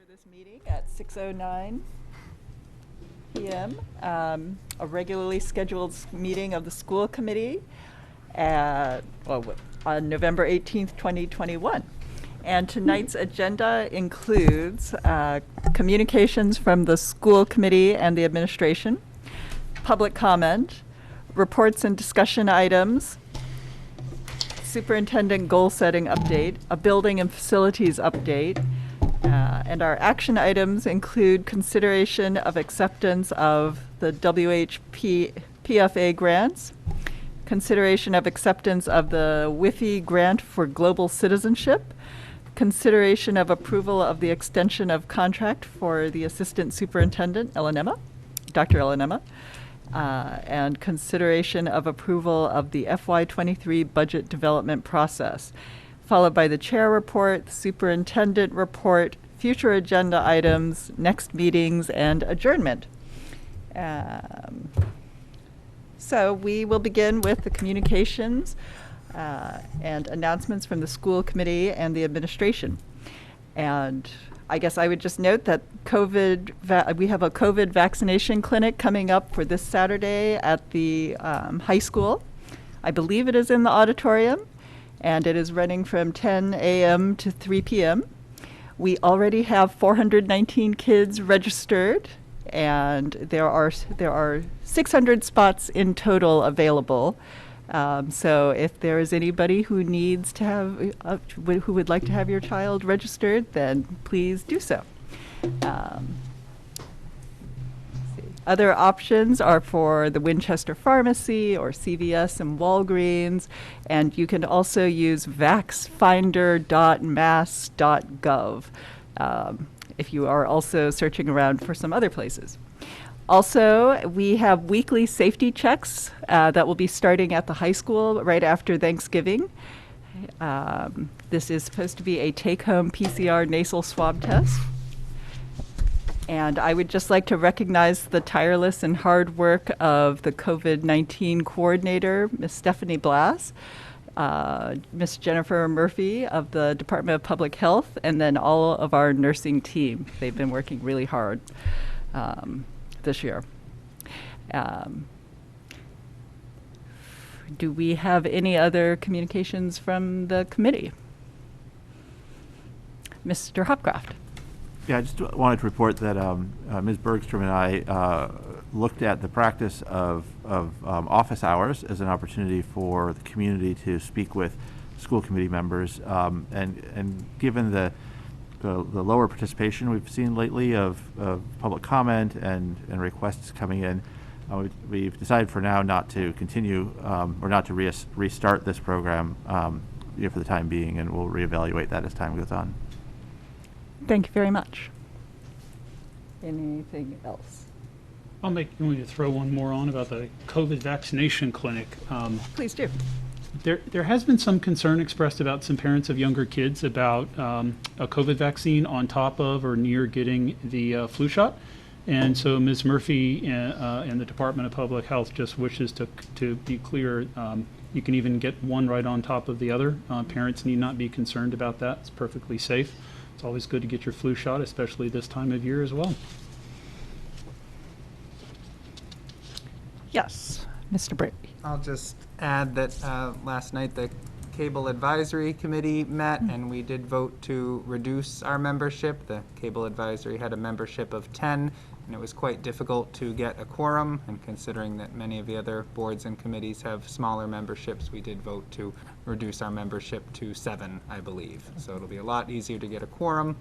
this meeting at 6:09 p.m. A regularly scheduled meeting of the school committee on November 18th, 2021. And tonight's agenda includes communications from the school committee and the administration, public comment, reports and discussion items, superintendent goal setting update, a building and facilities update, and our action items include consideration of acceptance of the WHPFA grants, consideration of acceptance of the Wiki grant for global citizenship, consideration of approval of the extension of contract for the assistant superintendent, Dr. Elenema, and consideration of approval of the FY23 budget development process, followed by the chair report, the superintendent report, future agenda items, next meetings, and adjournment. So we will begin with the communications and announcements from the school committee and the administration. And I guess I would just note that we have a COVID vaccination clinic coming up for this Saturday at the high school. I believe it is in the auditorium, and it is running from 10 a.m. to 3 p.m. We already have 419 kids registered, and there are 600 spots in total available. So if there is anybody who needs to have, who would like to have your child registered, then please do so. Other options are for the Winchester Pharmacy or CVS and Walgreens, and you can also use vaxfinder.mass.gov if you are also searching around for some other places. Also, we have weekly safety checks that will be starting at the high school right after Thanksgiving. This is supposed to be a take-home PCR nasal swab test. And I would just like to recognize the tireless and hard work of the COVID-19 coordinator, Ms. Stephanie Blass, Ms. Jennifer Murphy of the Department of Public Health, and then all of our nursing team. They've been working really hard this year. Do we have any other communications from the committee? Mr. Hopcroft. Yeah, I just wanted to report that Ms. Bergstrom and I looked at the practice of office hours as an opportunity for the community to speak with school committee members, and given the lower participation we've seen lately of public comment and requests coming in, we've decided for now not to continue or not to restart this program for the time being, and we'll reevaluate that as time goes on. Thank you very much. Anything else? I'm going to throw one more on about the COVID vaccination clinic. Please do. There has been some concern expressed about some parents of younger kids about a COVID vaccine on top of or near getting the flu shot. And so Ms. Murphy and the Department of Public Health just wishes to be clear. You can even get one right on top of the other. Parents need not be concerned about that. It's perfectly safe. It's always good to get your flu shot, especially this time of year as well. Yes, Mr. Brady. I'll just add that last night the Cable Advisory Committee met and we did vote to reduce our membership. The Cable Advisory had a membership of 10 and it was quite difficult to get a quorum, and considering that many of the other boards and committees have smaller memberships, we did vote to reduce our membership to 7, I believe. So it'll be a lot easier to get a quorum.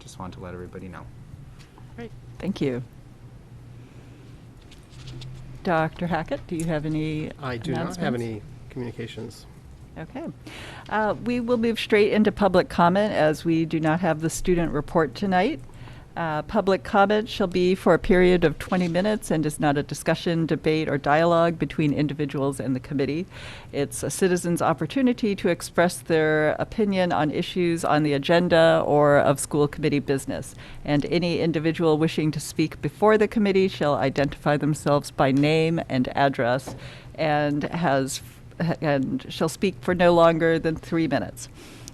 Just want to let everybody know. Great. Thank you. Dr. Hackett, do you have any I do not have any communications. Okay. We will move straight into public comment as we do not have the student report tonight. Public comment shall be for a period of 20 minutes and is not a discussion, debate, or dialogue between individuals and the committee. It's a citizen's opportunity to express their opinion on issues on the agenda or of school committee business. And any individual wishing to speak before the committee shall identify themselves by name and address and shall speak for no longer than 3 minutes.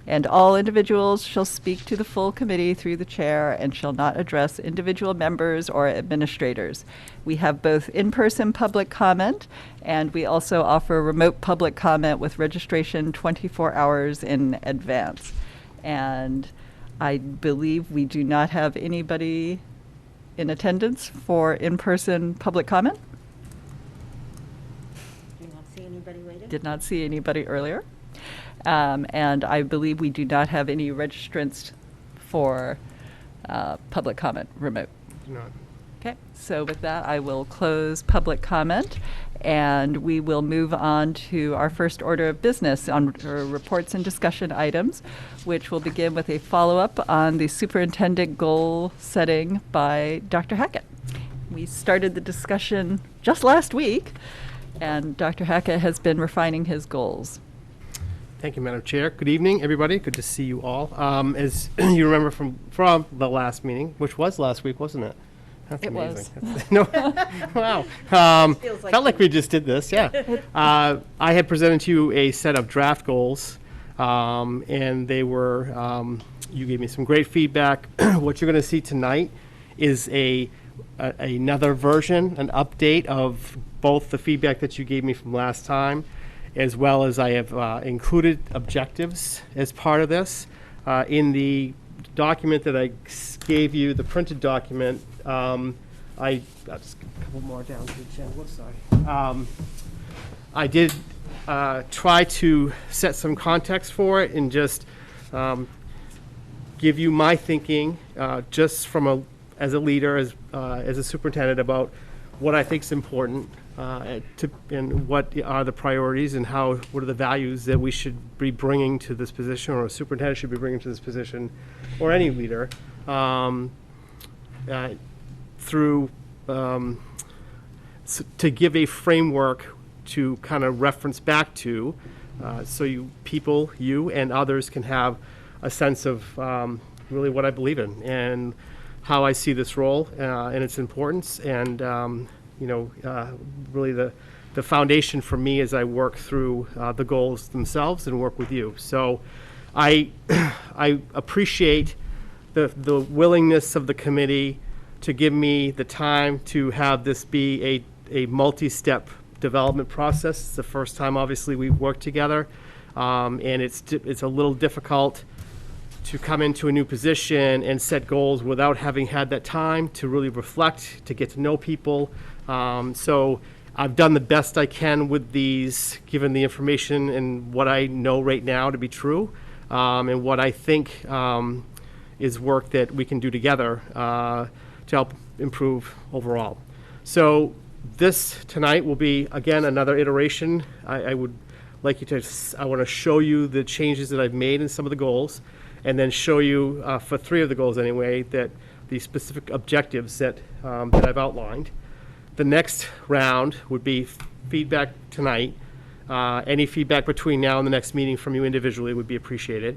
and all individuals shall speak to the full committee through the chair and shall not address individual members or administrators. We have both in-person public comment, and we also offer remote public comment with registration 24 hours in advance. And I believe we do not have anybody in attendance for in-person public comment. Do not see anybody waiting? Did not see anybody earlier. And I believe we do not have any registrants for public comment remote. No. Okay, so with that, I will close public comment, and we will move on to our first order of business on reports and discussion items, which will begin with a follow-up on the superintendent goal setting by Dr. Hackett. We started the discussion just last week, and Dr. Hackett has been refining his goals. Thank you, Madam Chair. Good evening, everybody. Good to see you all. As you remember from the last meeting, which was last week, wasn't it? That's It amazing. was. No, wow. Feels like Felt like we just did this, yeah. I had presented to you a set of draft goals, and they were, you gave me some great feedback. What you're going to see tonight is another version, an update of both the feedback that you gave me from last time, as well as I have included objectives as part of this. In the document that I gave you, the printed document, I'll just a couple more down to the agenda. Whoops, sorry. I did try to set some context for it and just give you my thinking, just from as a leader, as a superintendent, about what I think is important, and what are the priorities, and what are the values that we should be bringing to this position, or a superintendent should be bringing to this position, or any leader, through to give a framework to kind of reference back to, so you and others can have a sense of really what I believe in and how I see this role and its importance, and really the foundation for me as I work through the goals themselves and work with you. So I appreciate the willingness of the committee to give me the time to have this be a multi-step development process. It's the first time, obviously, we've worked together, and it's a little difficult to come into a new position and set goals without having had that time to really reflect, to get to know people. So I've done the best I can with these, given the information and what I know right now to be true, and what I think is work that we can do together to help improve overall. So this tonight will be, again, another iteration. I would like you to, I want to show you the changes that I've made in some of the goals, and then show you, for 3 of the goals anyway, that the specific objectives that I've outlined. The next round would be feedback tonight. Any feedback between now and the next meeting from you individually would be appreciated.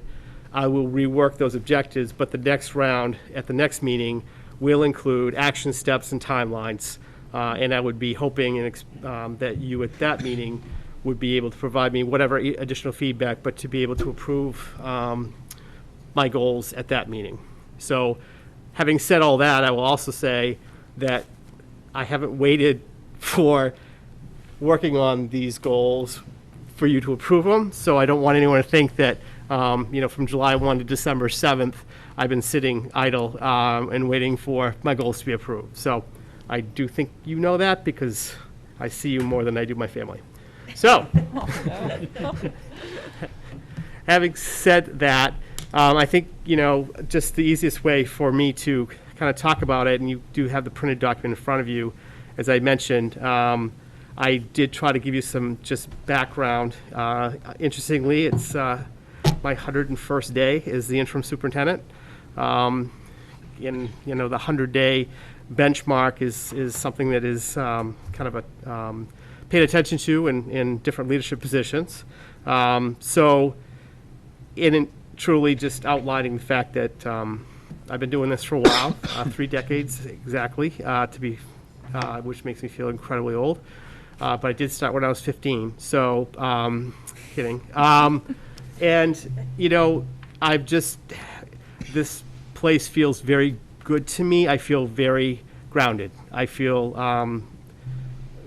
I will rework those objectives, but the next round at the next meeting will include action steps and timelines. And I would be hoping that you at that meeting would be able to provide me whatever additional feedback, but to be able to approve my goals at that meeting. So having said all that, I will also say that I haven't waited for working on these goals for you to approve them. So I don't want anyone to think that, from July 1 to December 7th, I've been sitting idle and waiting for my goals to be approved. So I do think you know that, because I see you more than I do my family. So, having said that, I think, just the easiest way for me to kind of talk about it, and you do have the printed document in front of you, as I mentioned, I did try to give you some just background. Interestingly, it's my 101st day as the interim superintendent. The 100-day benchmark is something that is kind of paid attention to in different leadership positions. So, truly just outlining the fact that I've been doing this for a while, 3 decades exactly, which makes me feel incredibly old. But I did start when I was 15, so kidding. And this place feels very good to me. I feel very grounded. I feel,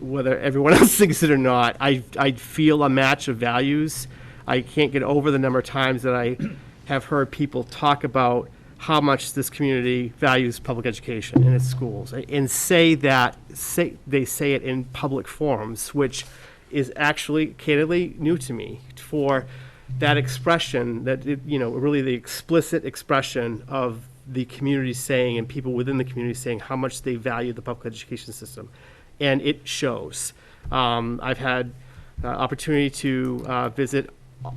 whether everyone else thinks it or not, I feel a match of values. I can't get over the number of times that I have heard people talk about how much this community values public education in its schools, and they say it in public forums, which is actually candidly new to me. For that expression, really the explicit expression of the community saying, and people within the community saying how much they value the public education system, and it shows. I've had opportunity to visit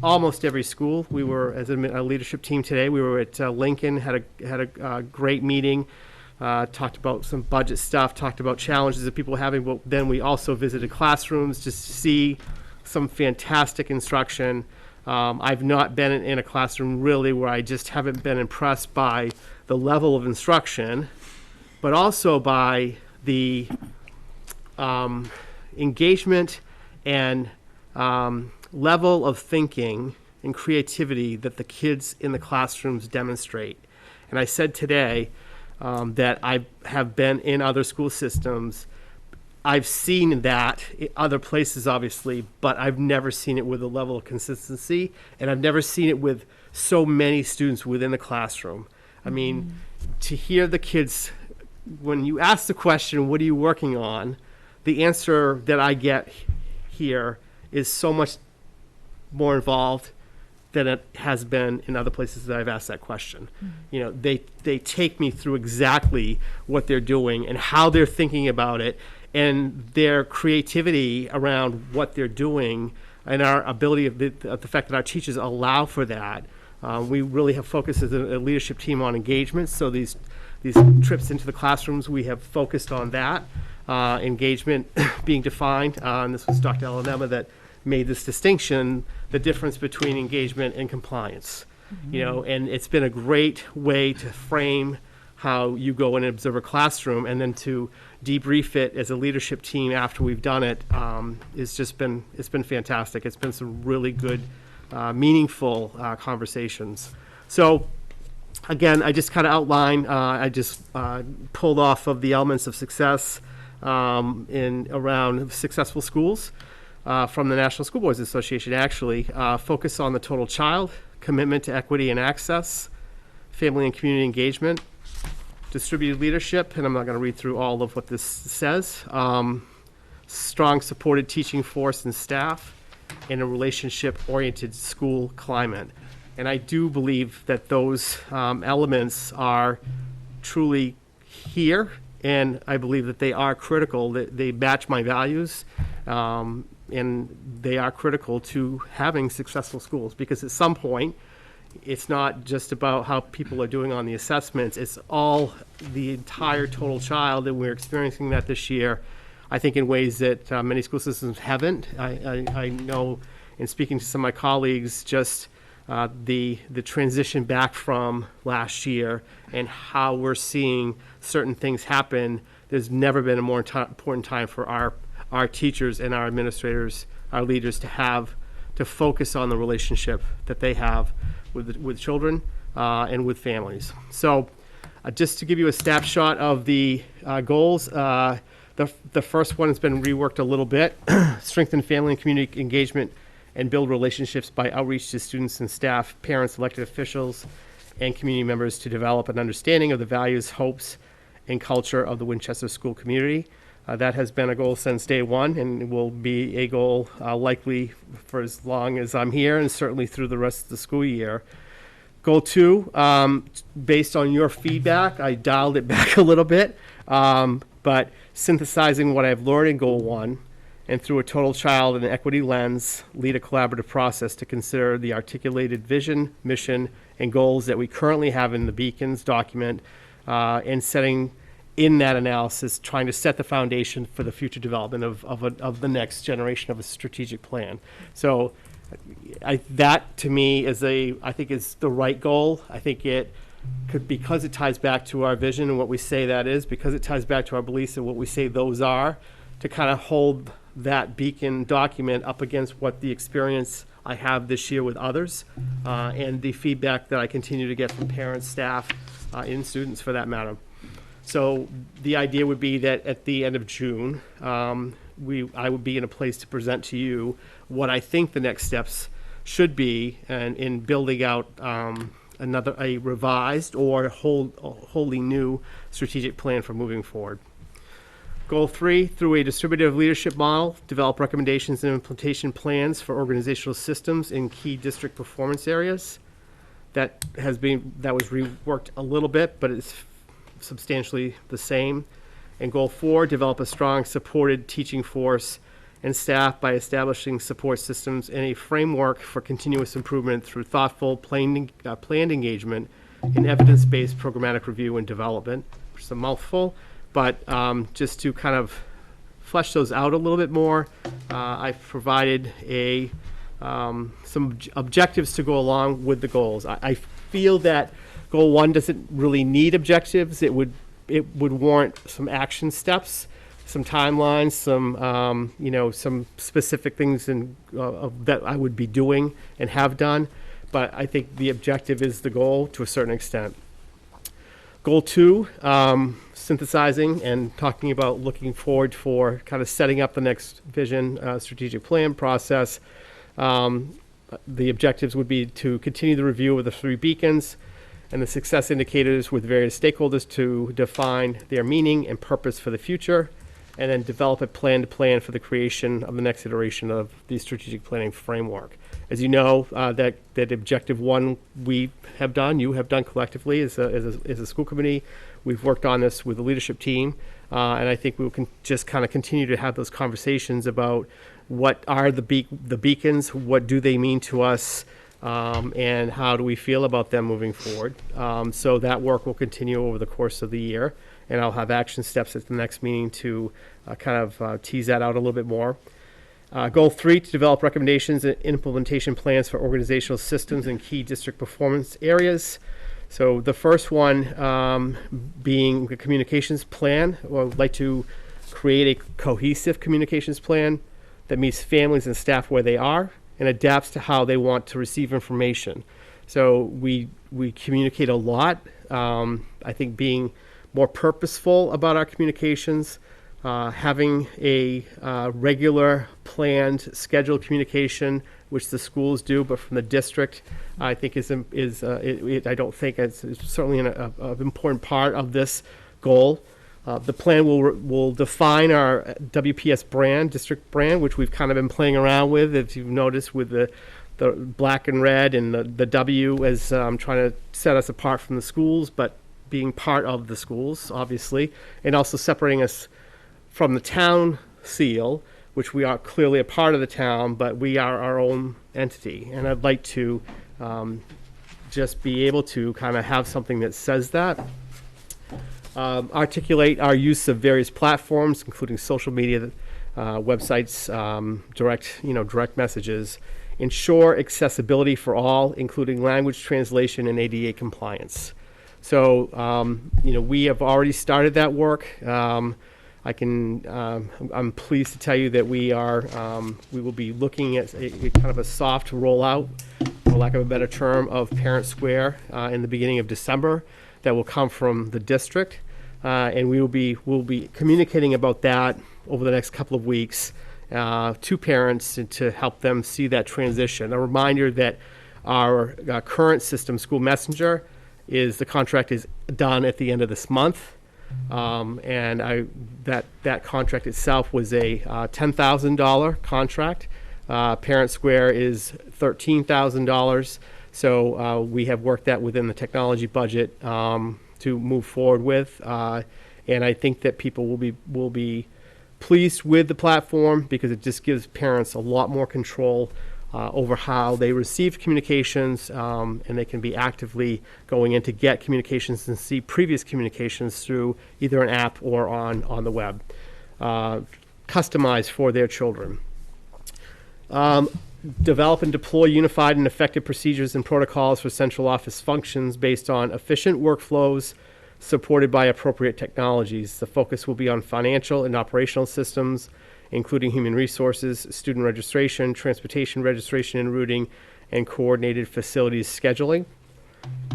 almost every school. We were, as a leadership team today, we were at Lincoln, had a great meeting, talked about some budget stuff, talked about challenges that people are having, but then we also visited classrooms just to see some fantastic instruction. I've not been in a classroom really where I just haven't been impressed by the level of instruction, but also by the engagement and level of thinking and creativity that the kids in the classrooms demonstrate. And I said today that I have been in other school systems. I've seen that in other places, obviously, but I've never seen it with a level of consistency, and I've never seen it with so many students within the classroom. I mean, to hear the kids, when you ask the question, what are you working on? The answer that I get here is so much more involved than it has been in other places that I've asked that question. They take me through exactly what they're doing and how they're thinking about it, and their creativity around what they're doing, and our ability of the fact that our teachers allow for that. We really have focused as a leadership team on engagement. So these trips into the classrooms, we have focused on that, engagement being defined. And this was Dr. Alanema that made this distinction, the difference between engagement and compliance. And it's been a great way to frame how you go in and observe a classroom, and then to debrief it as a leadership team after we've done it. It's been fantastic. It's been some really good, meaningful conversations. So again, I just kind of outlined, I just pulled off of the elements of success around successful schools from the National School Boards Association, actually. Focus on the total child, commitment to equity and access, family and community engagement, distributed leadership, and I'm not going to read through all of what this says, strong supported teaching force and staff, and a relationship-oriented school climate. And I do believe that those elements are truly here, and I believe that they are critical, that they match my values, and they are critical to having successful schools, because at some point, it's not just about how people are doing on the assessments, it's all the entire total child, and we're experiencing that this year, I think, in ways that many school systems haven't. I know, in speaking to some of my colleagues, just the transition back from last year and how we're seeing certain things happen. There's never been a more important time for our teachers and our administrators, our leaders, to focus on the relationship that they have with children and with families. So just to give you a snapshot of the goals, the first one has been reworked a little bit. Strengthen family and community engagement and build relationships by outreach to students and staff, parents, elected officials, and community members to develop an understanding of the values, hopes, and culture of the Winchester school community. That has been a goal since day one, and will be a goal likely for as long as I'm here, and certainly through the rest of the school year. Goal 2, based on your feedback, I dialed it back a little bit, but synthesizing what I've learned in Goal 1, and through a total child and equity lens, lead a collaborative process to consider the articulated vision, mission, and goals that we currently have in the Beacons document, and setting in that analysis, trying to set the foundation for the future development of the next generation of a strategic plan. So that to me I think is the right goal. I think it could, because it ties back to our vision and what we say that is, because it ties back to our beliefs and what we say those are, to kind of hold that Beacon document up against what the experience I have this year with others, and the feedback that I continue to get from parents, staff, and students for that matter. So the idea would be that at the end of June, I would be in a place to present to you what I think the next steps should be, and in building out a revised or wholly new strategic plan for moving forward. Goal 3, through a distributive leadership model, develop recommendations and implementation plans for organizational systems in key district performance areas. That was reworked a little bit, but it's substantially the same. And Goal 4, develop a strong supported teaching force and staff by establishing support systems and a framework for continuous improvement through thoughtful, planned engagement in evidence-based programmatic review and development, which is a mouthful. But just to kind of flesh those out a little bit more, I've provided some objectives to go along with the goals. I feel that Goal 1 doesn't really need objectives. It would warrant some action steps, some timelines, some specific things that I would be doing and have done. But I think the objective is the goal to a certain extent. Goal 2, synthesizing and talking about looking forward for kind of setting up the next vision, strategic plan process. The objectives would be to continue the review of the 3 beacons and the success indicators with various stakeholders to define their meaning and purpose for the future, and then develop a plan for the creation of the next iteration of the strategic planning framework. As you know, that objective 1 you have done collectively as a school committee. We've worked on this with the leadership team, and I think we can just kind of continue to have those conversations about what are the beacons, what do they mean to us, and how do we feel about them moving forward. So that work will continue over the course of the year, and I'll have action steps at the next meeting to tease that out a little bit more. Goal 3, to develop recommendations and implementation plans for organizational systems in key district performance areas. So the first one being a communications plan. Well, I'd like to create a cohesive communications plan that meets families and staff where they are and adapts to how they want to receive information. So we communicate a lot. I think being more purposeful about our communications, having a regular, planned, scheduled communication, which the schools do, but from the district, I think I don't think it's certainly an important part of this goal. The plan will define our WPS brand, district brand, which we've kind of been playing around with, if you've noticed, with the black and red and the W as trying to set us apart from the schools, but being part of the schools, obviously, and also separating us from the town seal, which we are clearly a part of the town, but we are our own entity. And I'd like to just be able to kind of have something that says that. Articulate our use of various platforms, including social media, websites, direct messages. Ensure accessibility for all, including language translation and ADA compliance. So, we have already started that work. I'm pleased to tell you that we will be looking at a kind of a soft rollout, for lack of a better term, of Parent Square in the beginning of December. That will come from the district, and we'll be communicating about that over the next couple of weeks to parents and to help them see that transition. A reminder that our current system, School Messenger, the contract is done at the end of this month. And that contract itself was a $10,000 contract. Parent Square is $13,000. So we have worked that within the technology budget to move forward with. And I think that people will be pleased with the platform because it just gives parents a lot more control over how they receive communications, and they can be actively going in to get communications and see previous communications through either an app or on the web, customized for their children. Develop and deploy unified and effective procedures and protocols for central office functions based on efficient workflows supported by appropriate technologies. The focus will be on financial and operational systems including human resources, student registration, transportation registration and routing, and coordinated facilities scheduling.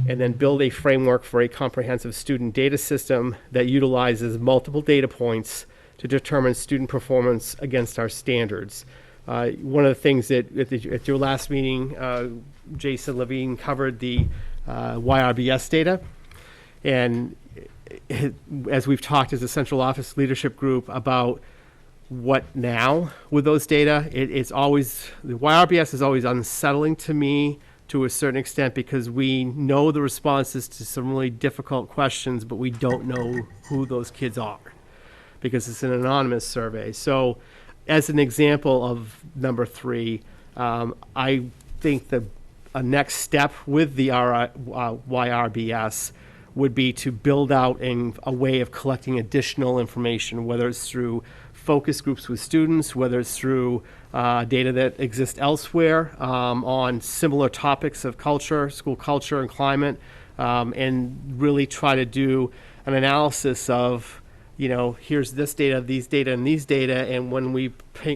And then build a framework for a comprehensive student data system that utilizes multiple data points to determine student performance against our standards. One of the things that at your last meeting, Jason Levine covered the YRBS data. And as we've talked as a central office leadership group about what now with those data, the YRBS is always unsettling to me to a certain extent, because we know the responses to some really difficult questions, but we don't know who those kids are because it's an anonymous survey. So as an example of number 3, I think that a next step with the YRBS would be to build out a way of collecting additional information, whether it's through focus groups with students, whether it's through data that exists elsewhere on similar topics of culture, school culture and climate, and really try to do an analysis of, here's this data, these data, and these data, and when we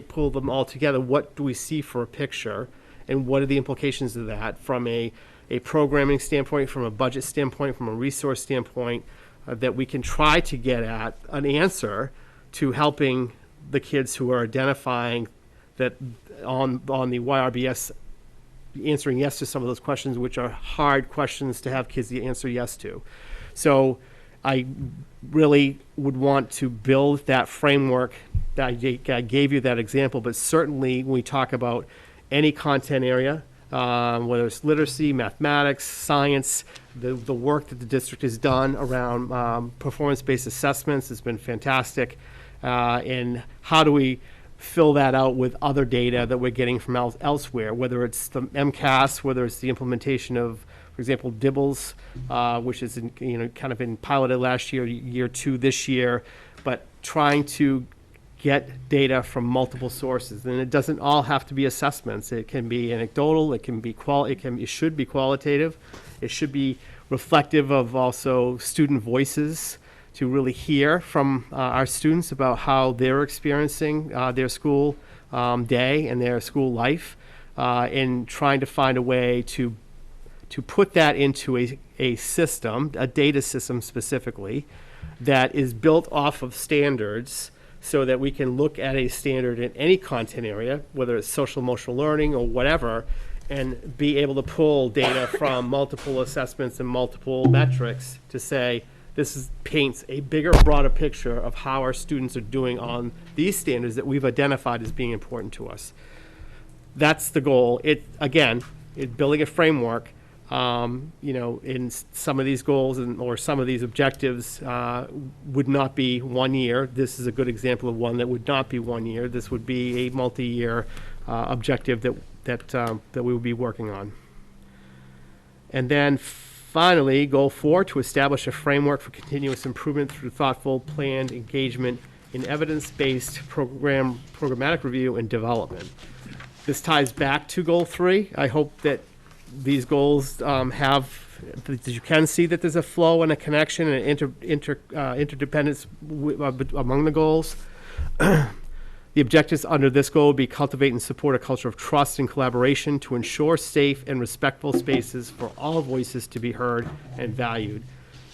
pull them all together, what do we see for a picture, and what are the implications of that from a programming standpoint, from a budget standpoint, from a resource standpoint, that we can try to get at an answer to helping the kids who are identifying that on the YRBS answering yes to some of those questions, which are hard questions to have kids answer yes to. So I really would want to build that framework that I gave you that example, but certainly when we talk about any content area, whether it's literacy, mathematics, science, the work that the district has done around performance-based assessments has been fantastic. And how do we fill that out with other data that we're getting from elsewhere, whether it's the MCAS, whether it's the implementation of, for example, DIBELS, which is kind of been piloted last year, year 2 this year, but trying to get data from multiple sources. And it doesn't all have to be assessments. It can be anecdotal, it can be it should be qualitative, it should be reflective of also student voices, to really hear from our students about how they're experiencing their school day and their school life, and trying to find a way to put that into a system, a data system specifically, that is built off of standards, so that we can look at a standard in any content area, whether it's social emotional learning or whatever, and be able to pull data from multiple assessments and multiple metrics to say, this paints a bigger, broader picture of how our students are doing on these standards that we've identified as being important to us. That's the goal. Building a framework, in some of these goals or some of these objectives would not be 1 year. This is a good example of one that would not be 1 year. This would be a multi-year objective that we would be working on. And then finally, goal 4, to establish a framework for continuous improvement through thoughtful, planned engagement in evidence-based programmatic review and development. This ties back to goal 3. I hope that these goals that you can see that there's a flow and a connection and interdependence among the goals. The objectives under this goal would be cultivate and support a culture of trust and collaboration to ensure safe and respectful spaces for all voices to be heard and valued.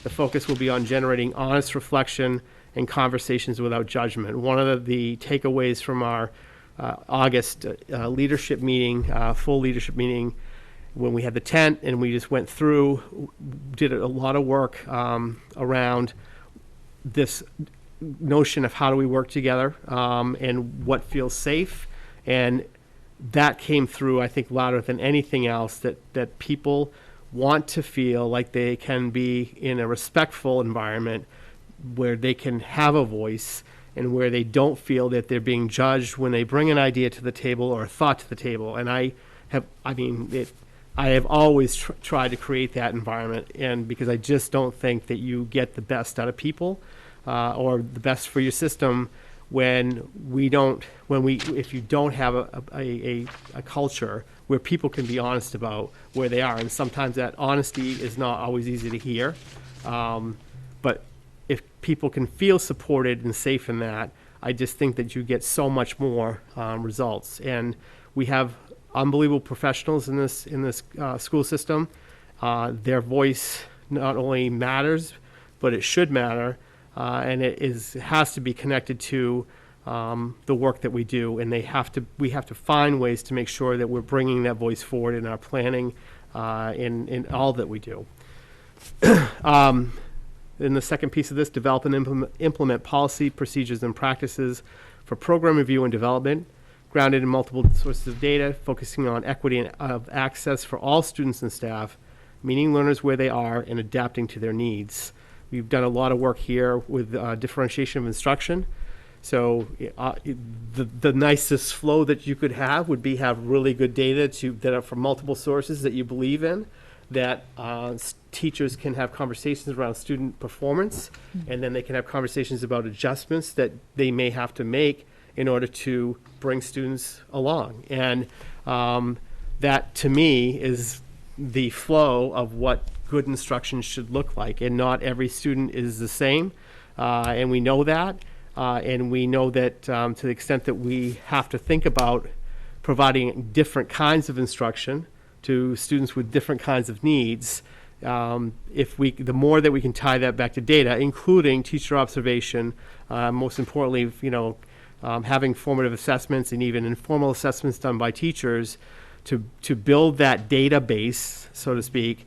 The focus will be on generating honest reflection and conversations without judgment. One of the takeaways from our August leadership meeting, full leadership meeting, when we had the tent and we just went through, did a lot of work around this notion of how do we work together and what feels safe, and that came through, I think, louder than anything else, that people want to feel like they can be in a respectful environment where they can have a voice and where they don't feel that they're being judged when they bring an idea to the table or a thought to the table. And I have always tried to create that environment, and because I just don't think that you get the best out of people or the best for your system if you don't have a culture where people can be honest about where they are. And sometimes that honesty is not always easy to hear. But if people can feel supported and safe in that, I just think that you get so much more results. And we have unbelievable professionals in this school system. Their voice not only matters, but it should matter, and it has to be connected to the work that we do, and we have to find ways to make sure that we're bringing that voice forward in our planning, in all that we do. In the second piece of this, develop and implement policy, procedures, and practices for program review and development, grounded in multiple sources of data, focusing on equity of access for all students and staff, meeting learners where they are, and adapting to their needs. We've done a lot of work here with differentiation of instruction. So the nicest flow that you could have would be have really good data that are from multiple sources that you believe in, that teachers can have conversations around student performance, and then they can have conversations about adjustments that they may have to make in order to bring students along. And that, to me, is the flow of what good instruction should look like. And not every student is the same, and we know that. And we know that to the extent that we have to think about providing different kinds of instruction to students with different kinds of needs, the more that we can tie that back to data, including teacher observation, most importantly, having formative assessments and even informal assessments done by teachers to build that database, so to speak,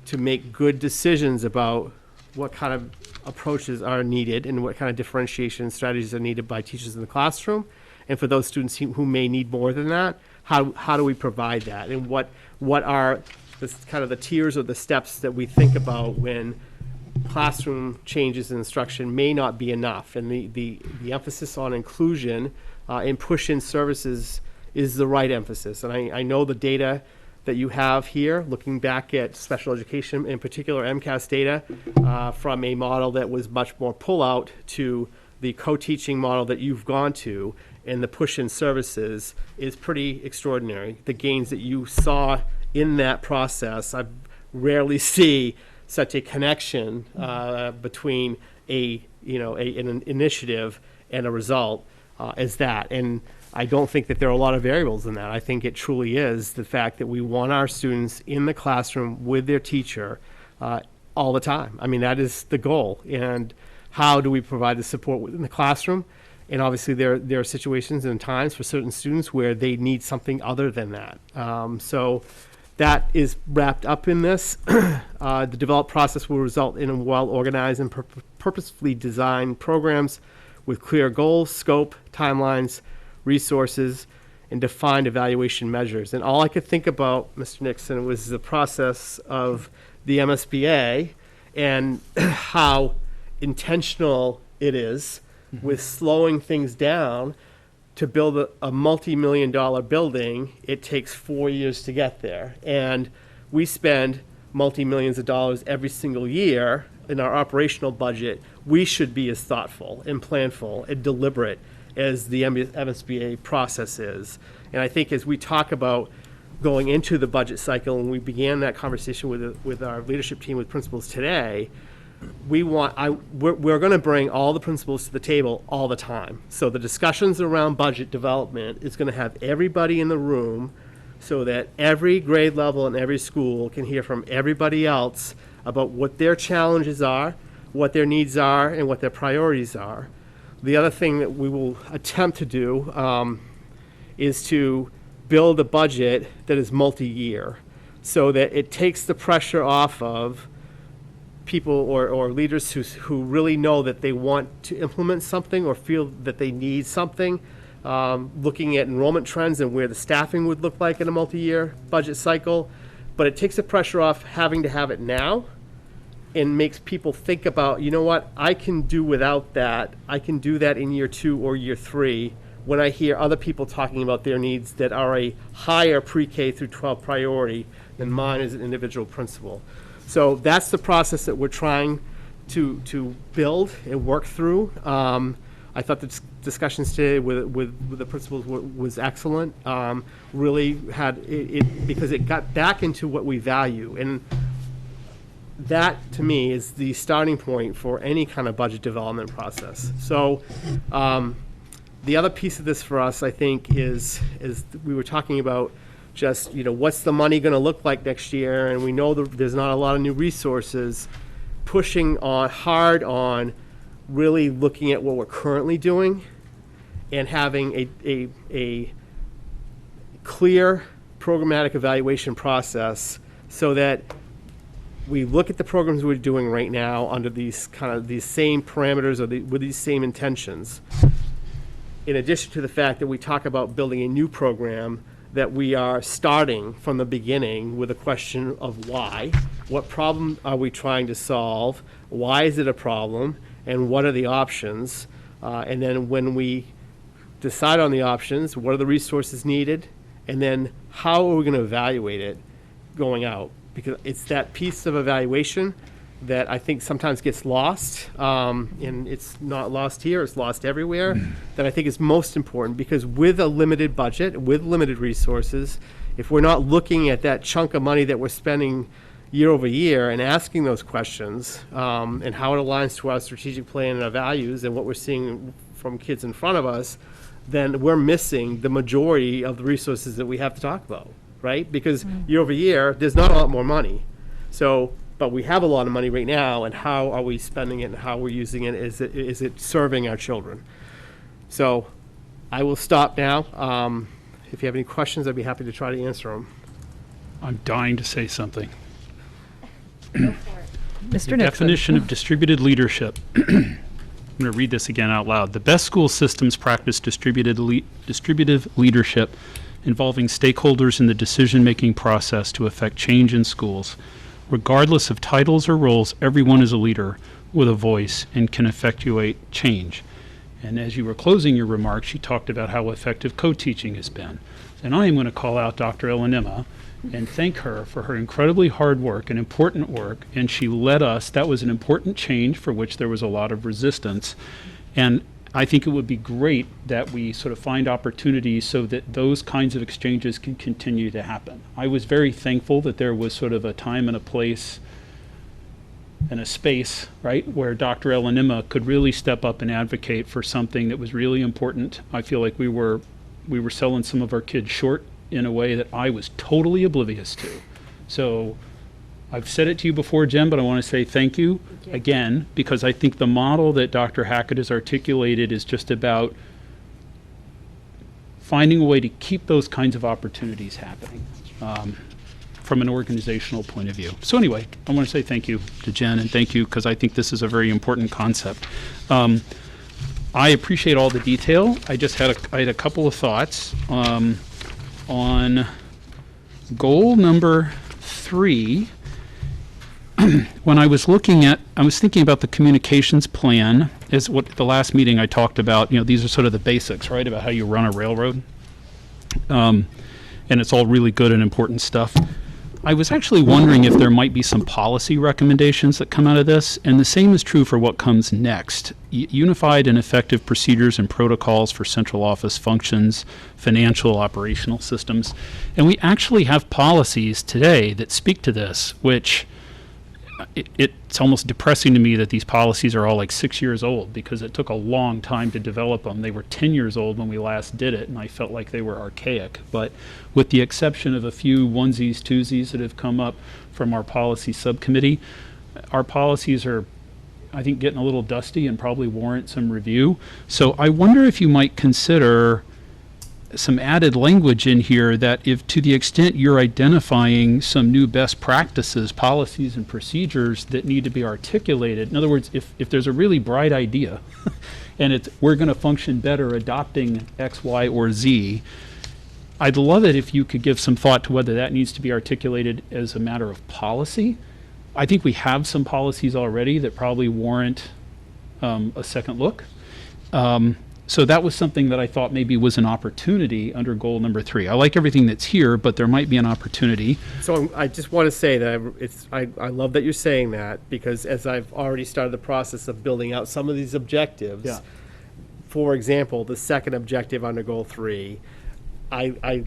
to make good decisions about what kind of approaches are needed and what kind of differentiation strategies are needed by teachers in the classroom. And for those students who may need more than that, how do we provide that? And what are the tiers or the steps that we think about when classroom changes in instruction may not be enough? And the emphasis on inclusion and push-in services is the right emphasis. And I know the data that you have here, looking back at special education, in particular MCAS data, from a model that was much more pull-out to the co-teaching model that you've gone to, and the push-in services is pretty extraordinary. The gains that you saw in that process, I rarely see such a connection between an initiative and a result as that. And I don't think that there are a lot of variables in that. I think it truly is the fact that we want our students in the classroom with their teacher all the time. I mean, that is the goal. And how do we provide the support within the classroom? And obviously there are situations and times for certain students where they need something other than that. So that is wrapped up in this. The developed process will result in well-organized and purposefully designed programs with clear goals, scope, timelines, resources, and defined evaluation measures. And all I could think about, Mr. Nixon, was the process of the MSBA and how intentional it is with slowing things down. To build a multi-million-dollar building, it takes 4 years to get there. And we spend multi-millions of dollars every single year in our operational budget. We should be as thoughtful and planful and deliberate as the MSBA process is. And I think as we talk about going into the budget cycle, and we began that conversation with our leadership team with principals today, we're going to bring all the principals to the table all the time. So the discussions around budget development is going to have everybody in the room so that every grade level and every school can hear from everybody else about what their challenges are, what their needs are, and what their priorities are. The other thing that we will attempt to do is to build a budget that is multi-year so that it takes the pressure off of people or leaders who really know that they want to implement something or feel that they need something, looking at enrollment trends and where the staffing would look like in a multi-year budget cycle. But it takes the pressure off having to have it now and makes people think about, you know what, I can do without that. I can do that in year 2 or year 3 when I hear other people talking about their needs that are a higher pre-K through 12 priority than mine as an individual principal. So that's the process that we're trying to build and work through. I thought the discussions today with the principals was excellent. Really had it because it got back into what we value, and that to me is the starting point for any kind of budget development process. So The other piece of this for us, I think, is we were talking about just, what's the money going to look like next year? And we know there's not a lot of new resources. Pushing hard on really looking at what we're currently doing and having a clear programmatic evaluation process so that we look at the programs we're doing right now under these same parameters or with these same intentions. In addition to the fact that we talk about building a new program, that we are starting from the beginning with a question of why. What problem are we trying to solve? Why is it a problem? And what are the options? And then when we decide on the options, what are the resources needed? And then how are we going to evaluate it going out? Because it's that piece of evaluation that I think sometimes gets lost, and it's not lost here, it's lost everywhere, that I think is most important, because with a limited budget, with limited resources, if we're not looking at that chunk of money that we're spending year over year and asking those questions, and how it aligns to our strategic plan and our values and what we're seeing from kids in front of us, then we're missing the majority of the resources that we have to talk about, right? Because year over year, there's not a lot more money. But we have a lot of money right now, and how are we spending it and how we're using it? Is it serving our children? So I will stop now. If you have any questions, I'd be happy to try to answer them. I'm dying to say something. Mr. The Nixon. definition of distributed leadership. I'm going to read this again out loud. The best school systems practice distributive leadership involving stakeholders in the decision-making process to affect change in schools. Regardless of titles or roles, everyone is a leader with a voice and can effectuate change. And as you were closing your remarks, you talked about how effective co-teaching has been. And I am going to call out Dr. Elanima and thank her for her incredibly hard work and important work. And she led us. That was an important change for which there was a lot of resistance. And I think it would be great that we sort of find opportunities so that those kinds of exchanges can continue to happen. I was very thankful that there was sort of a time and a place and a space, right, where Dr. Elanima could really step up and advocate for something that was really important. I feel like we were selling some of our kids short in a way that I was totally oblivious to. So I've said it to you before, Jen, but I want to say thank you again, because I think the model that Dr. Hackett has articulated is just about finding a way to keep those kinds of opportunities happening from an organizational point of view. So anyway, I want to say thank you to Jen, and thank you because I think this is a very important concept. I appreciate all the detail. I had a couple of thoughts on goal number 3. When I was thinking about the communications plan, is what the last meeting I talked about. These are sort of the basics, right, about how you run a railroad. And it's all really good and important stuff. I was actually wondering if there might be some policy recommendations that come out of this, and the same is true for what comes next. Unified and effective procedures and protocols for central office functions, financial, operational systems. And we actually have policies today that speak to this, which it's almost depressing to me that these policies are all like 6 years old, because it took a long time to develop them. They were 10 years old when we last did it, and I felt like they were archaic. But with the exception of a few onesies, twosies that have come up from our policy subcommittee, our policies are, I think, getting a little dusty and probably warrant some review. So I wonder if you might consider some added language in here that, if to the extent you're identifying some new best practices, policies, and procedures that need to be articulated. In other words, if there's a really bright idea and we're going to function better adopting X, Y, or Z, I'd love it if you could give some thought to whether that needs to be articulated as a matter of policy. I think we have some policies already that probably warrant a second look. So that was something that I thought maybe was an opportunity under goal number 3. I like everything that's here, but there might be an opportunity. So I just want to say that I love that you're saying that, because as I've already started the process of building out some of these objectives, for example, the second objective under goal 3, I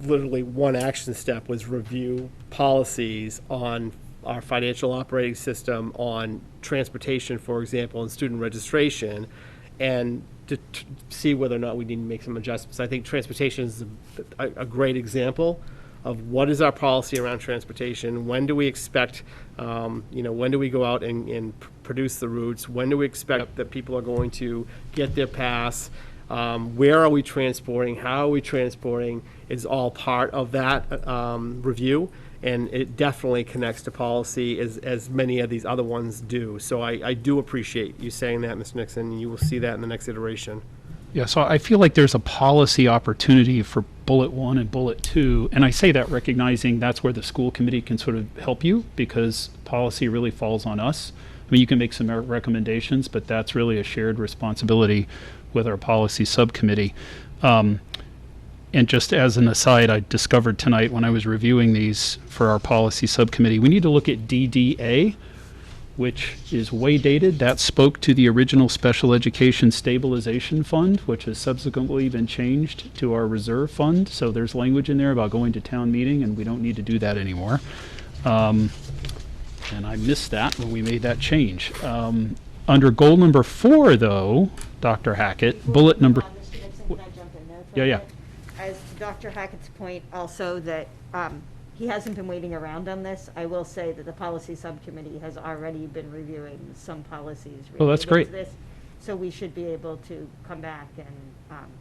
literally, one action step was review policies on our financial operating system, on transportation, for example, and student registration. and to see whether or not we need to make some adjustments. I think transportation is a great example of what is our policy around transportation. When do we expect, when do we go out and produce the routes? When do we expect that people are going to get their pass? Where are we transporting? How are we transporting? Is all part of that review. And it definitely connects to policy as many of these other ones do. So I do appreciate you saying that, Mr. Nixon. You will see that in the next iteration. Yeah, so I feel like there's a policy opportunity for bullet 1 and bullet 2, and I say that recognizing that's where the school committee can sort of help you, because policy really falls on us. I mean, you can make some recommendations, but that's really a shared responsibility with our policy subcommittee. And just as an aside, I discovered tonight when I was reviewing these for our policy subcommittee, we need to look at DDA, which is way dated. That spoke to the original Special Education Stabilization Fund, which has subsequently been changed to our reserve fund. So there's language in there about going to town meeting, and we don't need to do that anymore. And I missed that when we made that change. Under goal number 4, though, Dr. Hackett, bullet number... Mr. Nixon, can I jump in there for Yeah, a yeah. bit? As to Dr. Hackett's point also that he hasn't been waiting around on this, I will say that the policy subcommittee has already been reviewing some policies Oh, that's related to great. this. So we should be able to come back and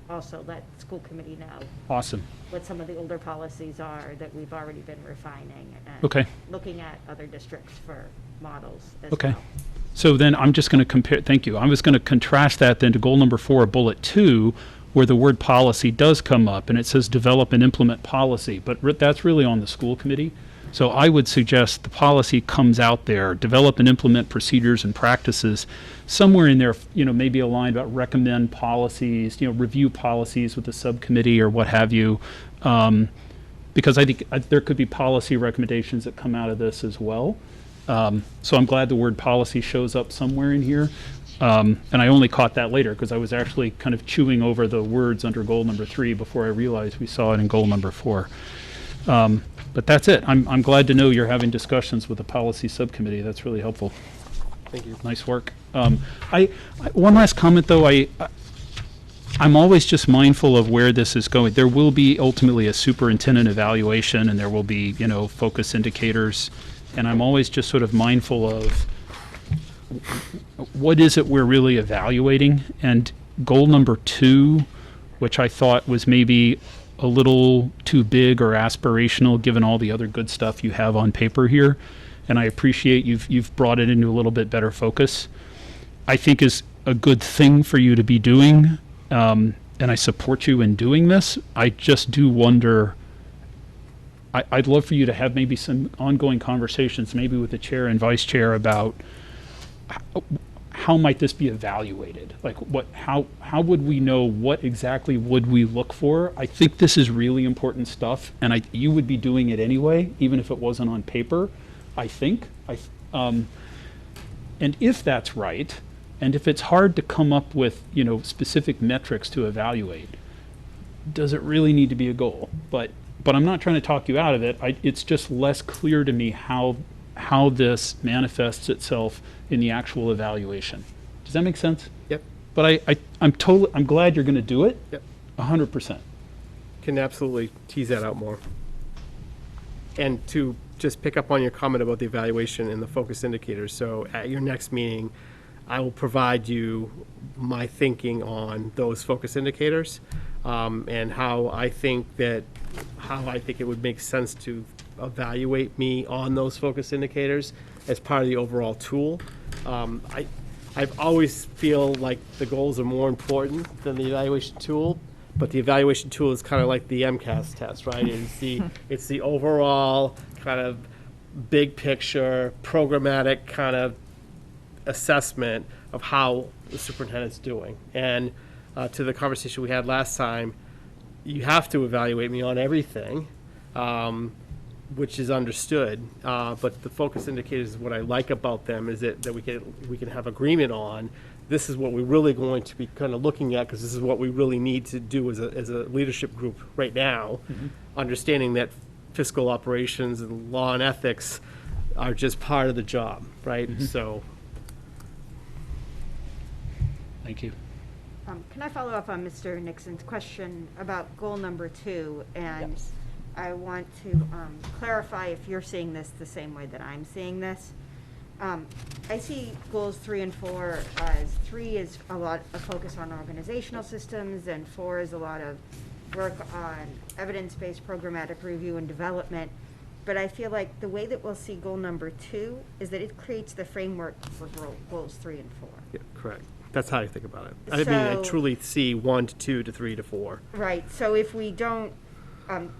also let the school committee know Awesome. what some of the older policies are that we've already been refining and Okay. looking at other districts for models as Okay. well. So then I'm just going to compare, thank you. I was going to contrast that then to goal number 4, bullet 2, where the word policy does come up, and it says develop and implement policy, but that's really on the school committee. So I would suggest the policy comes out there, develop and implement procedures and practices, somewhere in there, maybe a line about recommend policies, review policies with the subcommittee or what have you. Because I think there could be policy recommendations that come out of this as well. So I'm glad the word policy shows up somewhere in here. And I only caught that later because I was actually kind of chewing over the words under goal number 3 before I realized we saw it in goal number 4. But that's it. I'm glad to know you're having discussions with the policy subcommittee. That's really helpful. Thank you. Nice work. One last comment, though. I'm always just mindful of where this is going. There will be ultimately a superintendent evaluation, and there will be, focus indicators. And I'm always just sort of mindful of what is it we're really evaluating. And goal number 2, which I thought was maybe a little too big or aspirational given all the other good stuff you have on paper here, and I appreciate you've brought it into a little bit better focus, I think is a good thing for you to be doing, and I support you in doing this. I just do wonder, I'd love for you to have maybe some ongoing conversations, maybe with the chair and vice chair, about how might this be evaluated? Like how would we know, what exactly would we look for? I think this is really important stuff, and you would be doing it anyway, even if it wasn't on paper, I think. And if that's right, and if it's hard to come up with, specific metrics to evaluate, does it really need to be a goal? But I'm not trying to talk you out of it. It's just less clear to me how this manifests itself in the actual evaluation. Does that make sense? Yep. But I'm glad you're going to do it. Yep. 100%. Can absolutely tease that out more. And to just pick up on your comment about the evaluation and the focus indicators, so at your next meeting, I will provide you my thinking on those focus indicators, and how I think it would make sense to evaluate me on those focus indicators as part of the overall tool. I've always feel like the goals are more important than the evaluation tool, but the evaluation tool is kind of like the MCAS test, right? It's the overall kind of big picture, programmatic kind of assessment of how the superintendent's doing. And to the conversation we had last time, you have to evaluate me on everything, which is understood. But the focus indicators, what I like about them is that we can have agreement on. This is what we're really going to be kind of looking at, because this is what we really need to do as a leadership group right now, understanding that fiscal operations and law and ethics are just part of the job, right? So. Thank you. Can I follow up on Mr. Nixon's question about goal number 2? And Yes. I want to clarify if you're seeing this the same way that I'm seeing this. I see goals 3 and 4 as 3 is a lot of focus on organizational systems, and 4 is a lot of work on evidence-based programmatic review and development. But I feel like the way that we'll see goal number 2 is that it creates the framework for goals 3 and 4. Yeah, correct. That's how I think about it. I mean, I So- truly see 1 to 2 to 3 to 4. Right, so if we don't,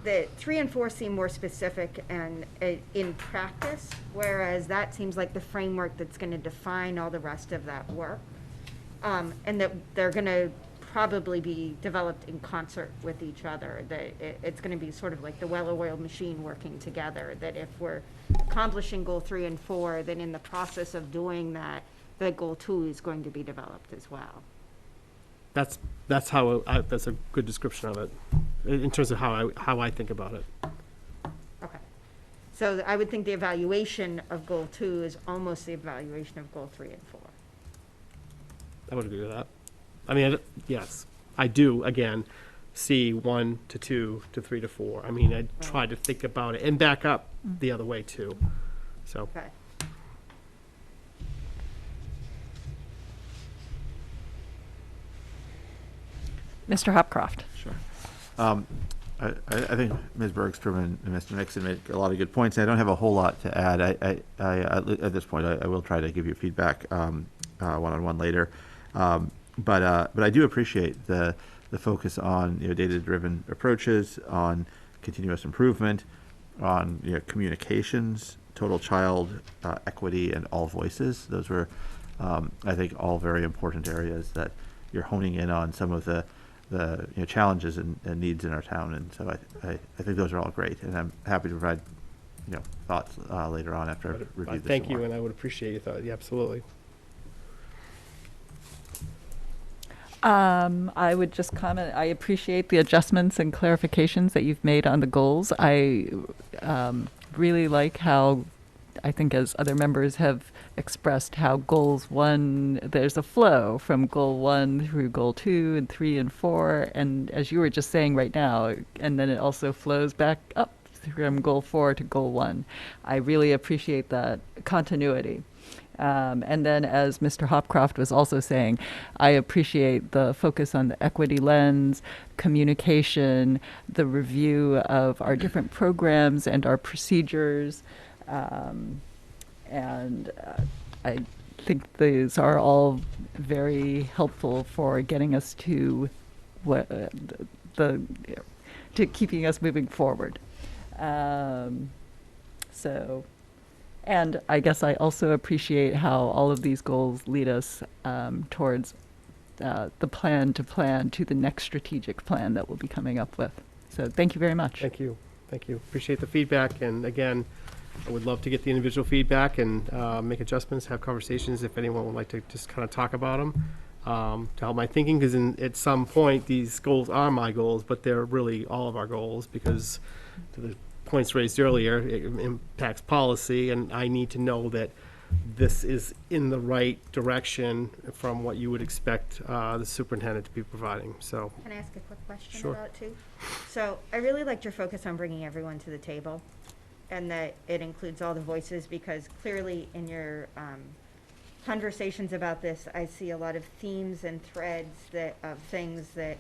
the 3 and 4 seem more specific and in practice, whereas that seems like the framework that's going to define all the rest of that work. And that they're going to probably be developed in concert with each other. That it's going to be sort of like the well-oiled machine working together, that if we're accomplishing goal 3 and 4, then in the process of doing that, the goal 2 is going to be developed as well. That's how that's a good description of it, in terms of how I think about it. Okay. So I would think the evaluation of goal 2 is almost the evaluation of goal 3 and 4. I would agree with that. I mean, yes, I do, again, see 1 to 2 to 3 to 4. I mean, I try to think about it and back up the other way too. So, Okay. Mr. Hopcroft. Sure. I think Ms. Bergstrom and Mr. Nixon made a lot of good points. I don't have a whole lot to add. At this point, I will try to give you feedback one-on-one later. But I do appreciate the focus on data-driven approaches, on continuous improvement, on communications, total child equity, and all voices. Those were, I think, all very important areas that you're honing in on some of the challenges and needs in our town, and so I think those are all great, and I'm happy to provide thoughts later on after I've reviewed this. thank some you, more. and I would appreciate your thought. Yeah, absolutely. I would just comment, I appreciate the adjustments and clarifications that you've made on the goals. I really like how, I think as other members have expressed, how goals 1, there's a flow from goal 1 through goal 2 and 3 and 4. And as you were just saying right now, and then it also flows back up from goal 4 to goal 1. I really appreciate that continuity. And then, as Mr. Hopcroft was also saying, I appreciate the focus on the equity lens, communication, the review of our different programs and our procedures. And I think these are all very helpful for getting us to to keeping us moving forward. And I guess I also appreciate how all of these goals lead us towards the plan to the next strategic plan that we'll be coming up with. So thank you very much. Thank you. Thank you. Appreciate the feedback. And again, I would love to get the individual feedback and make adjustments, have conversations if anyone would like to just kind of talk about them to help my thinking. Because at some point, these goals are my goals, but they're really all of our goals because to the points raised earlier, it impacts policy, and I need to know that this is in the right direction from what you would expect the superintendent to be providing. So, Can I ask a quick question Sure. about 2? So I really liked your focus on bringing everyone to the table, and that it includes all the voices, because clearly in your conversations about this, I see a lot of themes and threads of things that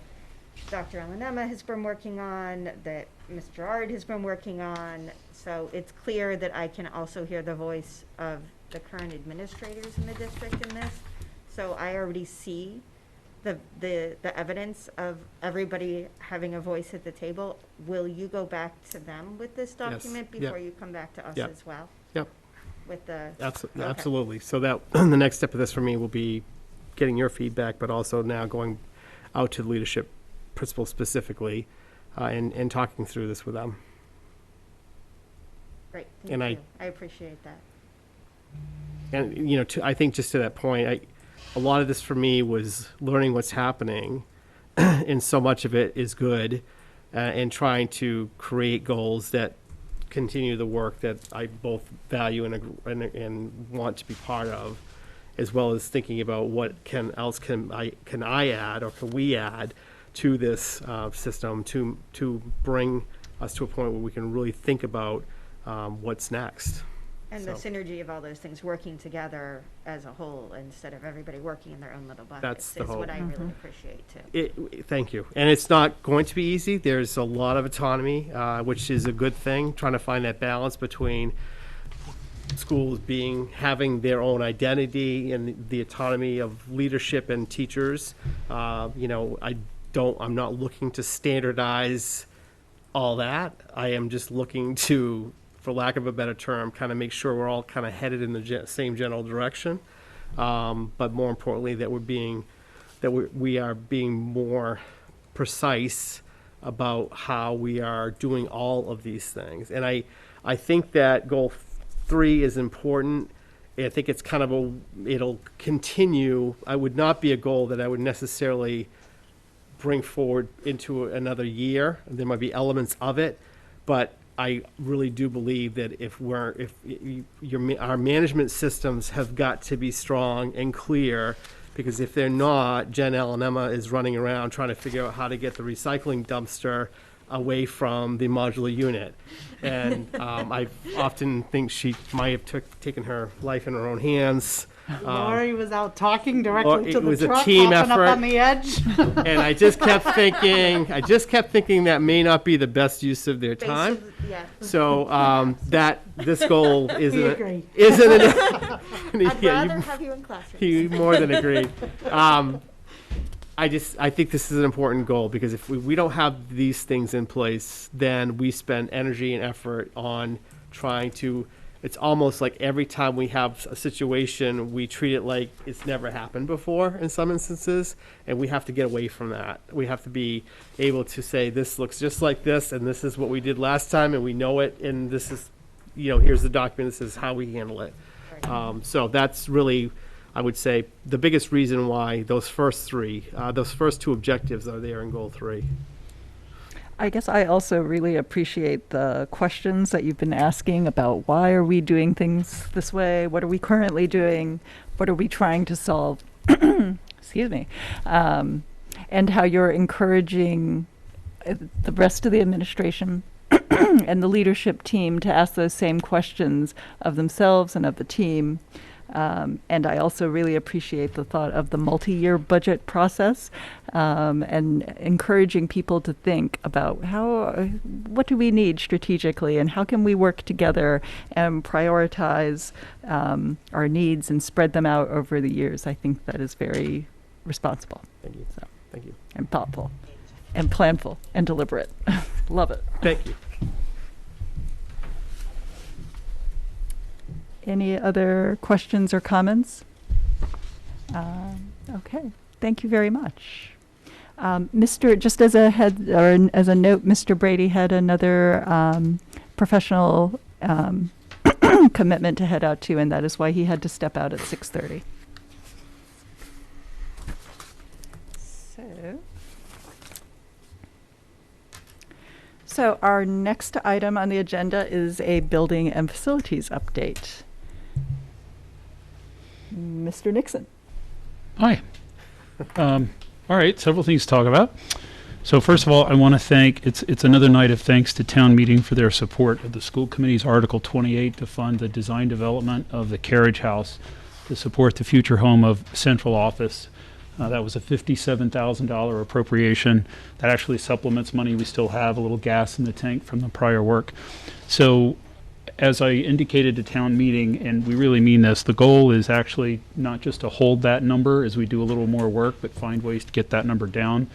Dr. Alanema has been working on, that Ms. Gerard has been working on. So it's clear that I can also hear the voice of the current administrators in the district in this. So I already see the evidence of everybody having a voice at the table. Will you go back to them with this document Yep. before you come back to us Yep. as well? yep, With the, okay. absolutely. So that the next step of this for me will be getting your feedback, but also now going out to the leadership principal specifically and talking through this with them. Great, And thank you. I appreciate that. And, I think just to that point, a lot of this for me was learning what's happening, and so much of it is good, and trying to create goals that continue the work that I both value and want to be part of. as well as thinking about what can I add or can we add to this system to bring us to a point where we can really think about what's next. And the So- synergy of all those things working together as a whole instead of everybody working in their own little buckets That's the is what hope. I really appreciate too. Thank you. And it's not going to be easy. There's a lot of autonomy, which is a good thing, trying to find that balance between schools having their own identity and the autonomy of leadership and teachers. I'm not looking to standardize all that. I am just looking to, for lack of a better term, kind of make sure we're all kind of headed in the same general direction. But more importantly, that we are being more precise about how we are doing all of these things. And I think that goal 3 is important. I think it's kind of it'll continue. I would not be a goal that I would necessarily bring forward into another year. There might be elements of it, but I really do believe that our management systems have got to be strong and clear, because if they're not, Jen L and Emma is running around trying to figure out how to get the recycling dumpster away from the modular unit. And I often think she might have taken her life in her own hands. Lori was out talking Or directly it to the was a truck, team popping up effort. on the edge. And I just kept thinking that may not be the best use of their time. Yeah. So this goal isn't agree. I'd I'd rather have you in classrooms. You more than agreed. I think this is an important goal, because if we don't have these things in place, then we spend energy and effort on trying to. It's almost like every time we have a situation, we treat it like it's never happened before in some instances, and we have to get away from that. We have to be able to say, this looks just like this, and this is what we did last time, and we know it, and this is, here's the document, this is how we handle it. So that's really, I would say, the biggest reason why those first 2 objectives are there in goal 3. I guess I also really appreciate the questions that you've been asking about why are we doing things this way? What are we currently doing? What are we trying to solve? Excuse me. And how you're encouraging the rest of the administration and the leadership team to ask those same questions of themselves and of the team. And I also really appreciate the thought of the multi-year budget process, and encouraging people to think about what do we need strategically, and how can we work together and prioritize our needs and spread them out over the years. I think that is very responsible. Thank you. So, Thank you. and thoughtful and planful and deliberate. Love it. Thank you. Any other questions or comments? Okay, thank you very much. Just as a as a note, Mr. Brady had another professional commitment to head out to, and that is why he had to step out at 6:30. So our next item on the agenda is a building and facilities update. Mr. Nixon. Hi. All right, several things to talk about. So first of all, I want to thank, it's another night of thanks to town meeting for their support of the school committee's Article 28 to fund the design development of the carriage house to support the future home of central office. That was a $57,000 appropriation. That actually supplements money we still have, a little gas in the tank from the prior work. So as I indicated to town meeting, and we really mean this, the goal is actually not just to hold that number as we do a little more work, but find ways to get that number down.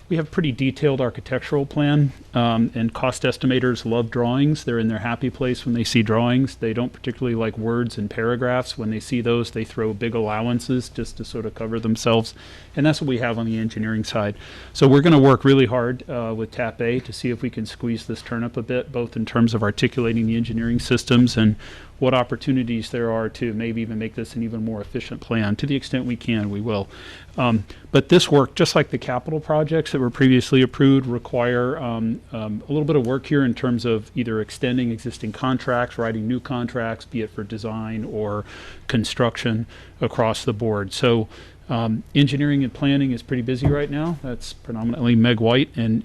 We have a pretty detailed architectural plan, and cost estimators love drawings. They're in their happy place when they see drawings. They don't particularly like words and paragraphs. When they see those, they throw big allowances just to sort of cover themselves. And that's what we have on the engineering side. So we're going to work really hard with TAP A to see if we can squeeze this turnip a bit, both in terms of articulating the engineering systems and what opportunities there are to maybe even make this an even more efficient plan. To the extent we can, we will. But this work, just like the capital projects that were previously approved, require a little bit of work here in terms of either extending existing contracts, writing new contracts, be it for design or construction across the board. So engineering and planning is pretty busy right now. That's predominantly Meg White, and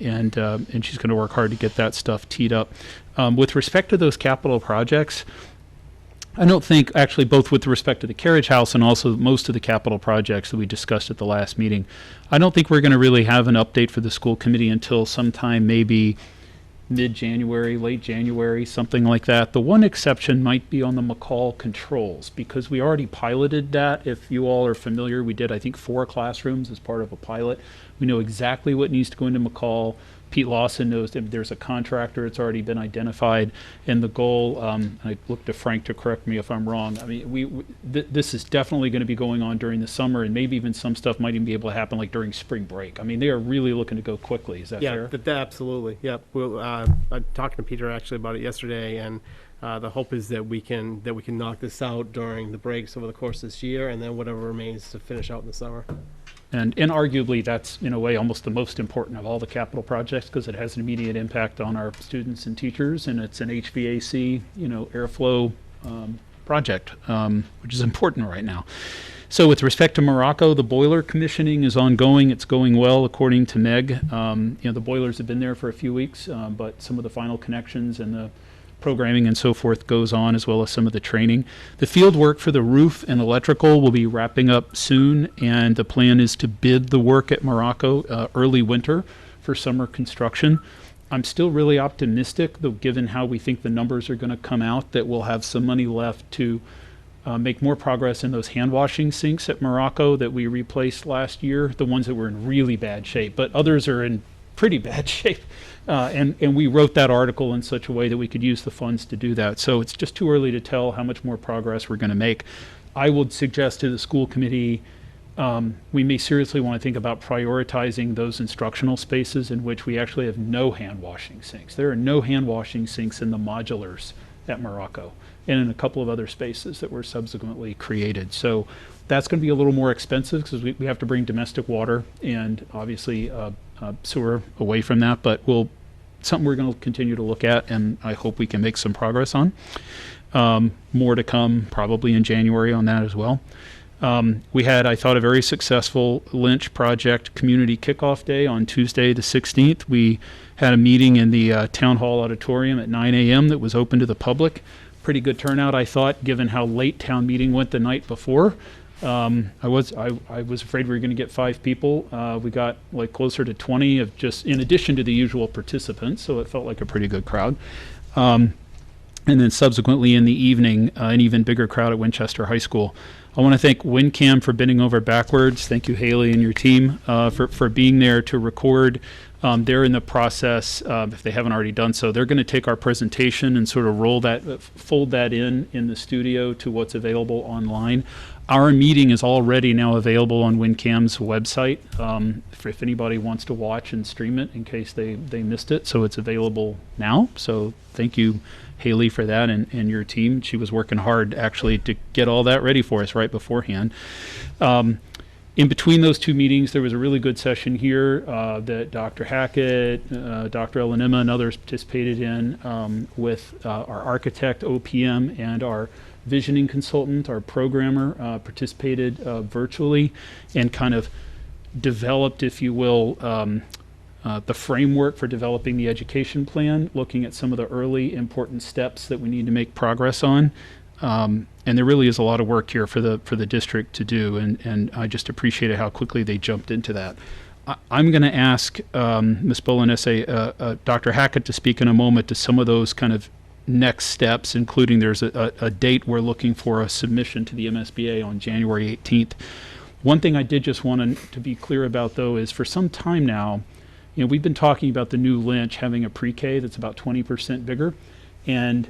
she's going to work hard to get that stuff teed up. With respect to those capital projects, I don't think, actually, both with respect to the carriage house and also most of the capital projects that we discussed at the last meeting, I don't think we're going to really have an update for the school committee until sometime maybe mid-January, late January, something like that. The one exception might be on the McCall controls, because we already piloted that. If you all are familiar, we did, I think, 4 classrooms as part of a pilot. We know exactly what needs to go into McCall. Pete Lawson knows that there's a contractor, it's already been identified, and the goal, I look to Frank to correct me if I'm wrong, I mean, this is definitely going to be going on during the summer, and maybe even some stuff might even be able to happen like during spring break. I mean, they are really looking to go quickly, is that fair? Yeah, absolutely, yep. Well, I talked to Peter actually about it yesterday, and the hope is that we can knock this out during the breaks over the course of this year, and then whatever remains to finish out in the summer. And arguably, that's, in a way, almost the most important of all the capital projects, because it has an immediate impact on our students and teachers, and it's an HVAC, airflow project, which is important right now. So with respect to Morocco, the boiler commissioning is ongoing. It's going well, according to Meg. The boilers have been there for a few weeks, but some of the final connections and the programming and so forth goes on, as well as some of the training. The field work for the roof and electrical will be wrapping up soon, and the plan is to bid the work at Morocco early winter for summer construction. I'm still really optimistic, though, given how we think the numbers are going to come out, that we'll have some money left to make more progress in those hand washing sinks at Morocco that we replaced last year, the ones that were in really bad shape, but others are in pretty bad shape. And we wrote that article in such a way that we could use the funds to do that. So it's just too early to tell how much more progress we're going to make. I would suggest to the school committee, we may seriously want to think about prioritizing those instructional spaces in which we actually have no hand washing sinks. There are no hand washing sinks in the modulars at Morocco and in a couple of other spaces that were subsequently created. So that's going to be a little more expensive because we have to bring domestic water and obviously sewer away from that, but something we're going to continue to look at, and I hope we can make some progress on. More to come probably in January on that as well. We had, I thought, a very successful Lynch Project Community Kickoff Day on Tuesday the 16th. We had a meeting in the Town Hall Auditorium at 9 a.m. that was open to the public. Pretty good turnout, I thought, given how late town meeting went the night before. I was afraid we were going to get 5 people. We got like closer to 20 of just in addition to the usual participants, so it felt like a pretty good crowd. And then subsequently in the evening, an even bigger crowd at Winchester High School. I want to thank WinCam for bending over backwards. Thank you, Haley, and your team for being there to record. They're in the process, if they haven't already done so, they're going to take our presentation and sort of fold that in the studio to what's available online. Our meeting is already now available on WinCam's website if anybody wants to watch and stream it in case they missed it. So it's available now. So thank you, Haley, for that and your team. She was working hard actually to get all that ready for us right beforehand. In between those two meetings, there was a really good session here that Dr. Hackett, Dr. Elanima, and others participated in with our architect, OPM, and our visioning consultant, our programmer, participated virtually and kind of developed, if you will, the framework for developing the education plan, looking at some of the early important steps that we need to make progress on. And there really is a lot of work here for the district to do, and I just appreciated how quickly they jumped into that. I'm going to ask Ms. Bolanese, Dr. Hackett, to speak in a moment to some of those kind of next steps, including there's a date we're looking for a submission to the MSBA on January 18th. One thing I did just want to be clear about, though, is for some time now, we've been talking about the new Lynch having a pre-K that's about 20% bigger, and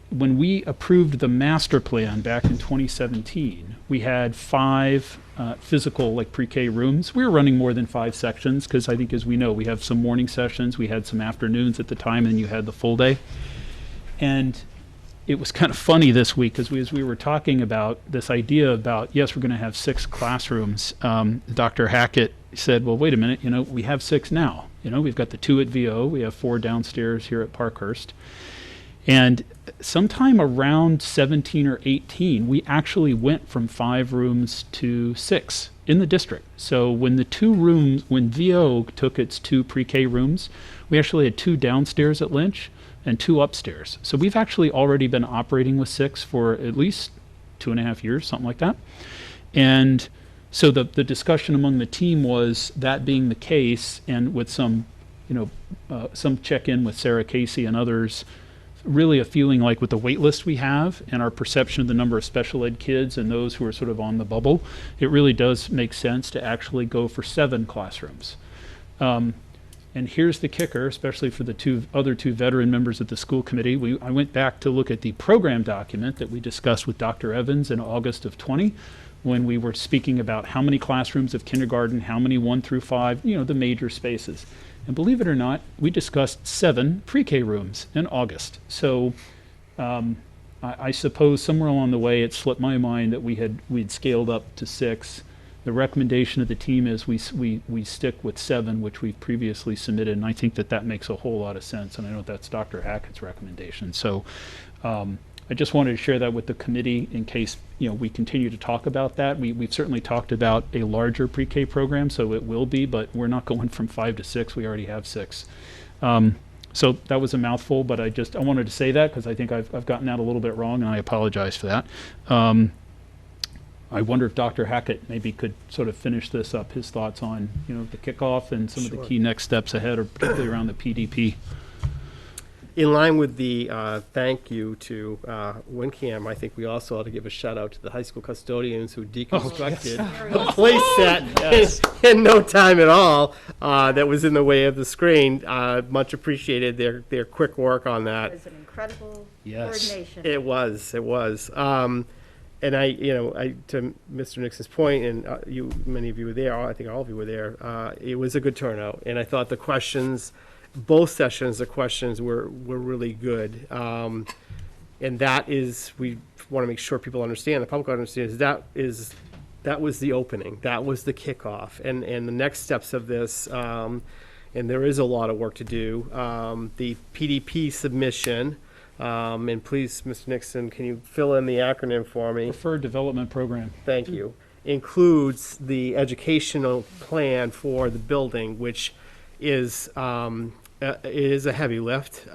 when we approved the master plan back in 2017, we had 5 physical like pre-K rooms. We were running more than 5 sections because I think, as we know, we have some morning sessions, we had some afternoons at the time, and you had the full day. And it was kind of funny this week because as we were talking about this idea about, yes, we're going to have 6 classrooms, Dr. Hackett said, well, wait a minute, we have 6 now. We've got the 2 at VO, we have 4 downstairs here at Parkhurst. And sometime around 17 or 18, we actually went from 5 rooms to 6 in the district. So when when VO took its 2 pre-K rooms, we actually had 2 downstairs at Lynch and 2 upstairs. So we've actually already been operating with 6 for at least 2.5 years, something like that. And so the discussion among the team was that being the case, and with some check-in with Sarah Casey and others, really a feeling like with the wait list we have and our perception of the number of special ed kids and those who are sort of on the bubble, it really does make sense to actually go for 7 classrooms. And here's the kicker, especially for the other two veteran members of the school committee. I went back to look at the program document that we discussed with Dr. Evans in August of 20, when we were speaking about how many classrooms of kindergarten, how many 1 through 5, the major spaces. And believe it or not, we discussed 7 pre-K rooms in August. So I suppose somewhere along the way it slipped my mind that we'd scaled up to 6. The recommendation of the team is we stick with 7, which we've previously submitted, and I think that makes a whole lot of sense, and I know that's Dr. Hackett's recommendation. So I just wanted to share that with the committee in case we continue to talk about that. We've certainly talked about a larger pre-K program, so it will be, but we're not going from 5 to 6. We already have 6. So that was a mouthful, but I wanted to say that because I think I've gotten that a little bit wrong, and I apologize for that. I wonder if Dr. Hackett maybe could sort of finish this up, his thoughts on the kickoff and some of the key next steps ahead, or particularly around the PDP. In line with the thank you to WinCam, I think we also ought to give a shout out to the high school custodians who deconstructed a play set in no time at all that was in the way of the screen. Much appreciated their quick work on that. It was an incredible Yes. coordination. It was. And I to Mr. Nixon's point, and many of you were there, I think all of you were there, it was a good turnout. And I thought the questions, both sessions, the questions were really good. And that is, we want to make sure people understand, the public understands, that was the opening. That was the kickoff. And the next steps of this, and there is a lot of work to do, the PDP submission, and please, Mr. Nixon, can you fill in the acronym for me? Preferred Development Program. Thank you. Includes the educational plan for the building, which is a heavy lift.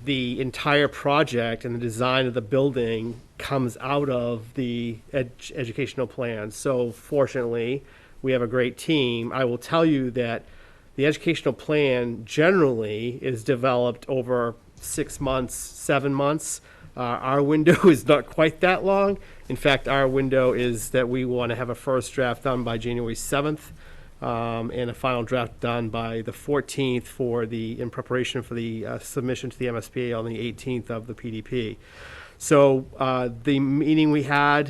The entire project and the design of the building comes out of the educational plan. So fortunately, we have a great team. I will tell you that the educational plan generally is developed over 6 months, 7 months. Our window is not quite that long. In fact, our window is that we want to have a first draft done by January 7th and a final draft done by the 14th in preparation for the submission to the MSBA on the 18th of the PDP. So the meeting we had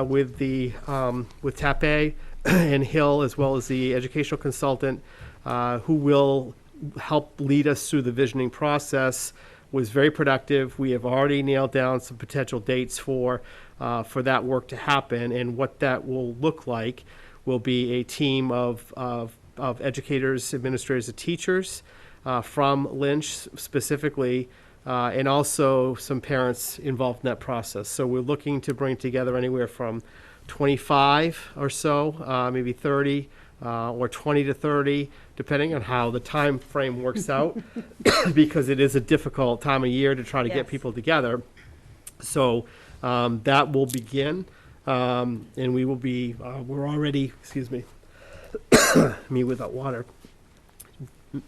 with TAPE and Hill, as well as the educational consultant who will help lead us through the visioning process, was very productive. We have already nailed down some potential dates for that work to happen, and what that will look like will be a team of educators, administrators, and teachers from Lynch specifically, and also some parents involved in that process. So we're looking to bring together anywhere from 25 or so, maybe 30, or 20 to 30, depending on how the time frame works out, because it is a difficult time of year to try to get people together. So that will begin, and we will be, we're already, excuse me, me without water.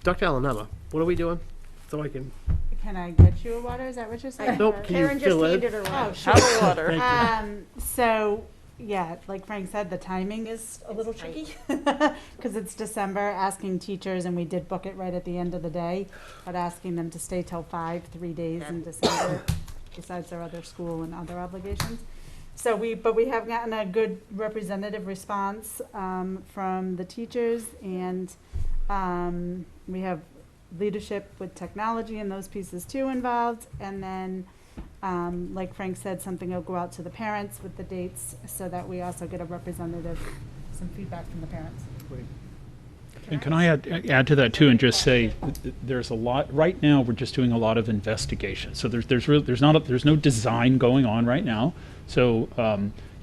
Dr. Alanema, what are we doing? So I can. Can I get you a water? Is that what you're saying? Nope, can you Karen just fill in? needed her Oh, water. sure. Have a water. So, yeah, like Frank said, the timing is a little tricky because it's December, asking teachers, and we did book it right at the end of the day, but asking them to stay till 5, 3 days in December, besides their other school and other obligations. So we have gotten a good representative response from the teachers, and we have leadership with technology and those pieces too involved. And then, like Frank said, something will go out to the parents with the dates so that we also get a representative, some feedback from the parents. And can I add to that too, and just say there's a lot right now. We're just doing a lot of investigation. So there's no design going on right now. So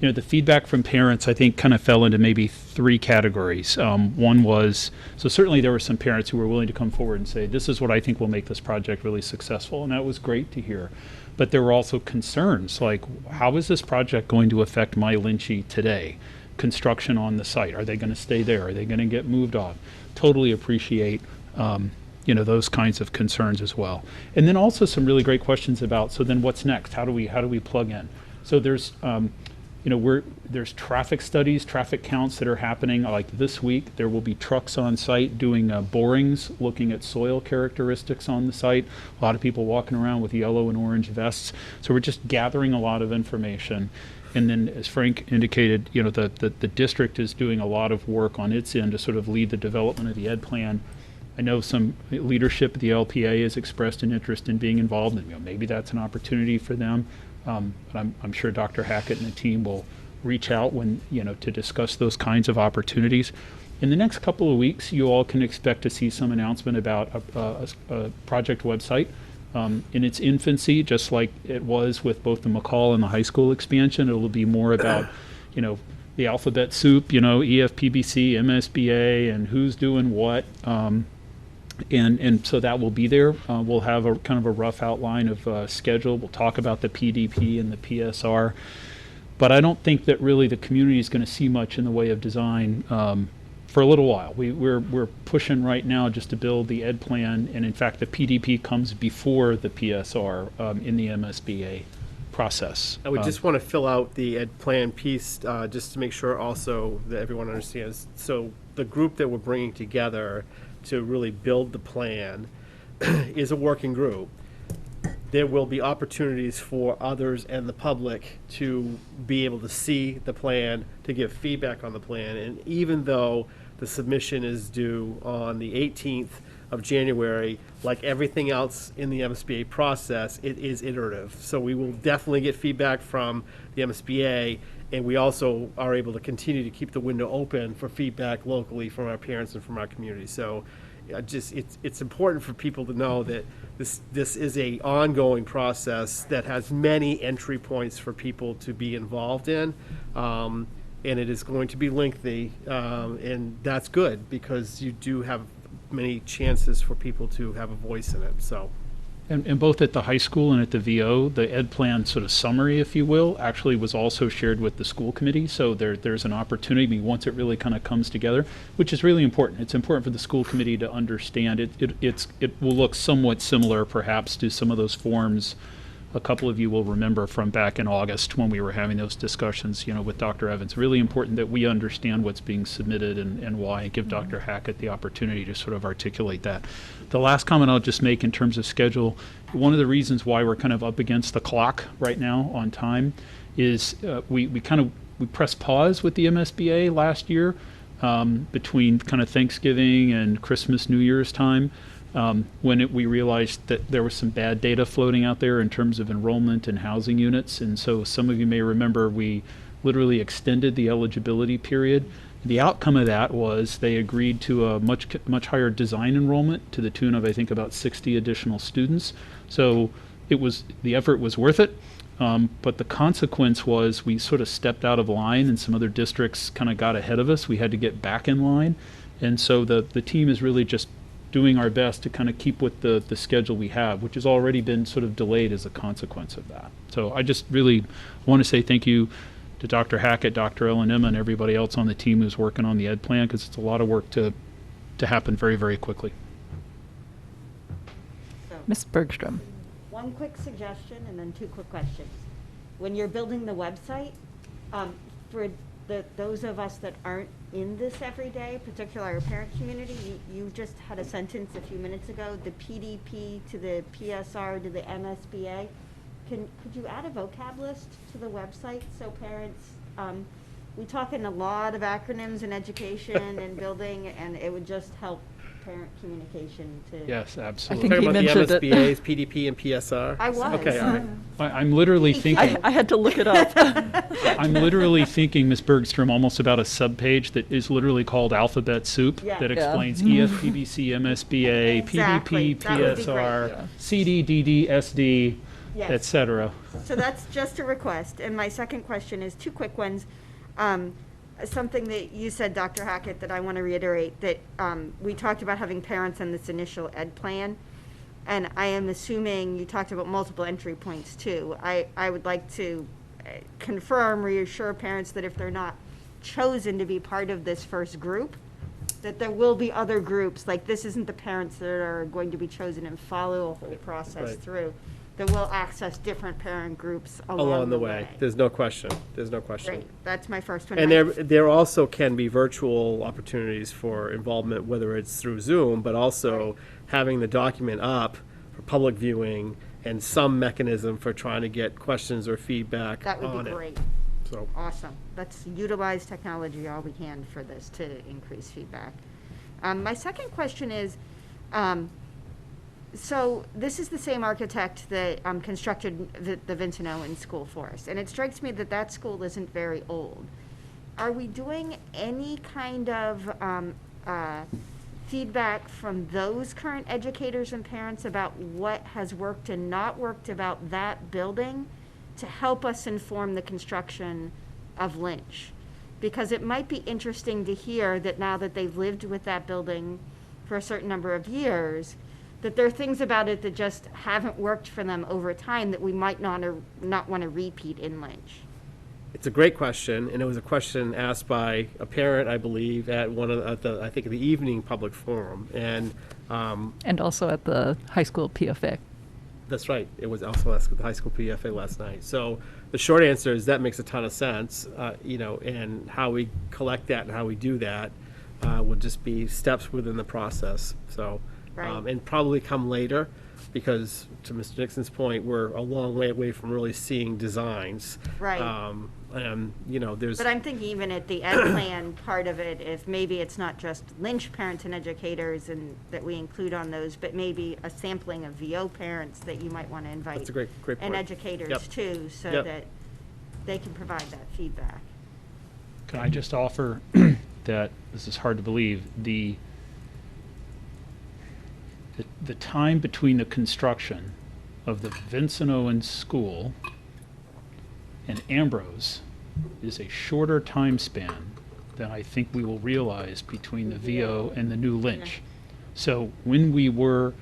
the feedback from parents, I think, kind of fell into maybe 3 categories. One was, so certainly there were some parents who were willing to come forward and say, this is what I think will make this project really successful, and that was great to hear. But there were also concerns like, how is this project going to affect my Lynchy today? Construction on the site, are they going to stay there? Are they going to get moved off? Totally appreciate those kinds of concerns as well. And then also some really great questions about, so then what's next? How do we plug in? So there's there's traffic studies, traffic counts that are happening. Like this week, there will be trucks on site doing borings, looking at soil characteristics on the site. A lot of people walking around with yellow and orange vests. So we're just gathering a lot of information. And then, as Frank indicated, the district is doing a lot of work on its end to sort of lead the development of the ed plan. I know some leadership at the LPA has expressed an interest in being involved, and maybe that's an opportunity for them. But I'm sure Dr. Hackett and the team will reach out when to discuss those kinds of opportunities. In the next couple of weeks, you all can expect to see some announcement about a project website. In its infancy, just like it was with both the McCall and the high school expansion, it will be more about, the alphabet soup, EFPBC, MSBA, and who's doing what. And so that will be there. We'll have a kind of a rough outline of schedule. We'll talk about the PDP and the PSR. But I don't think that really the community is going to see much in the way of design for a little while. We're pushing right now just to build the ed plan, and in fact the PDP comes before the PSR in the MSBA process. I would just want to fill out the ed plan piece just to make sure also that everyone understands. So the group that we're bringing together to really build the plan is a working group. There will be opportunities for others and the public to be able to see the plan, to give feedback on the plan. And even though the submission is due on the 18th of January, like everything else in the MSBA process, it is iterative. So we will definitely get feedback from the MSBA, and we also are able to continue to keep the window open for feedback locally from our parents and from our community. So it's important for people to know that this is a ongoing process that has many entry points for people to be involved in, and it is going to be lengthy, and that's good because you do have many chances for people to have a voice in it. So. And both at the high school and at the VO, the ed plan sort of summary, if you will, actually was also shared with the school committee. So there's an opportunity once it really kind of comes together, which is really important. It's important for the school committee to understand it. It will look somewhat similar, perhaps, to some of those forms a couple of you will remember from back in August when we were having those discussions, with Dr. Evans. Really important that we understand what's being submitted and why, and give Dr. Hackett the opportunity to sort of articulate that. The last comment I'll just make in terms of schedule, one of the reasons why we're kind of up against the clock right now on time is we pressed pause with the MSBA last year between kind of Thanksgiving and Christmas, New Year's time. When we realized that there was some bad data floating out there in terms of enrollment and housing units. And so some of you may remember we literally extended the eligibility period. The outcome of that was they agreed to a much higher design enrollment to the tune of, I think, about 60 additional students. So the effort was worth it. But the consequence was we sort of stepped out of line and some other districts kind of got ahead of us. We had to get back in line. And so the team is really just doing our best to kind of keep with the schedule we have, which has already been sort of delayed as a consequence of that. So I just really want to say thank you to Dr. Hackett, Dr. Ellen, Emma, and everybody else on the team who's working on the ed plan, because it's a lot of work to happen very, very quickly. So, Ms. Bergstrom. one quick suggestion and then 2 quick questions. When you're building the website, for those of us that aren't in this every day, particularly our parent community, you just had a sentence a few minutes ago, the PDP to the PSR to the MSBA. Could you add a vocab list to the website so parents, we talk in a lot of acronyms in education and building, and it would just help parent communication to. Yes, I absolutely. think Talking he about the mentioned it. MSBA's, PDP, and PSR? I was. Okay, all right. I'm literally thinking, I had to look it up. I'm literally thinking, Ms. Bergstrom, almost about a subpage that is literally called alphabet soup Yeah. that Yeah. explains ESPBC, MSBA, Exactly. PDP, That would be great. PSR, Yeah. CD, DD, SD, Yes. et cetera. So that's just a request. And my second question is two quick ones. Something that you said, Dr. Hackett, that I want to reiterate, that we talked about having parents in this initial ed plan. And I am assuming you talked about multiple entry points too. I would like to confirm, reassure parents that if they're not chosen to be part of this first group, that there will be other groups. Like, this isn't the parents that are going to be chosen and follow a whole process Right. through. That will access different parent groups along the way. There's no question. There's no question. Great, that's my first one. And My- there also can be virtual opportunities for involvement, whether it's through Zoom, but also having the document up for public viewing and some mechanism for trying to get questions or feedback That on would be it. great. So, Awesome. Let's utilize technology all we can for this to increase feedback. My second question is, so this is the same architect that constructed the Vincent Owen School for us, and it strikes me that that school isn't very old. Are we doing any kind of feedback from those current educators and parents about what has worked and not worked about that building to help us inform the construction of Lynch? Because it might be interesting to hear that now that they've lived with that building for a certain number of years, that there are things about it that just haven't worked for them over time that we might not want to repeat in Lynch. it's a great question, and it was a question asked by a parent, I believe, at I think, the evening public forum. And And also at the high school PFA. that's right. It was also asked at the high school PFA last night. So the short answer is that makes a ton of sense, and how we collect that and how we do that would just be steps within the process. So, Right. and probably come later, because to Mr. Nixon's point, we're a long way away from really seeing designs. Right. And, there's. But I'm thinking even at the ed plan part of it, if maybe it's not just Lynch parents and educators and that we include on those, but maybe a sampling of VO parents that you might want to invite. That's a great point. And educators Yep. too, so Yep. that they can provide that feedback. Can I just offer that, this is hard to believe, the time between the construction of the Vincent Owens School and Ambrose is a shorter time span than I think we will realize between the VO and the new Lynch. So when we were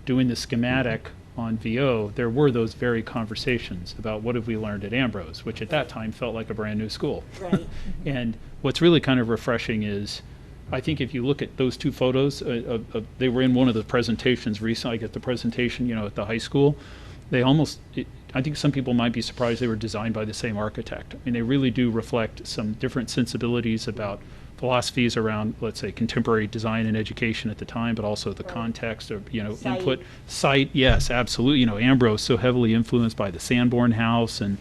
doing the schematic on VO, there were those very conversations about what have we learned at Ambrose, which at that time felt like a brand new school. Right. And what's really kind of refreshing is, I think if you look at those two photos, they were in one of the presentations recently, like at the presentation, at the high school. They almost, I think some people might be surprised they were designed by the same architect. I mean, they really do reflect some different sensibilities about philosophies around, let's say, contemporary design and education at the time, but also the context of, Site. input. Site, yes, absolutely. Ambrose so heavily influenced by the Sanborn House and,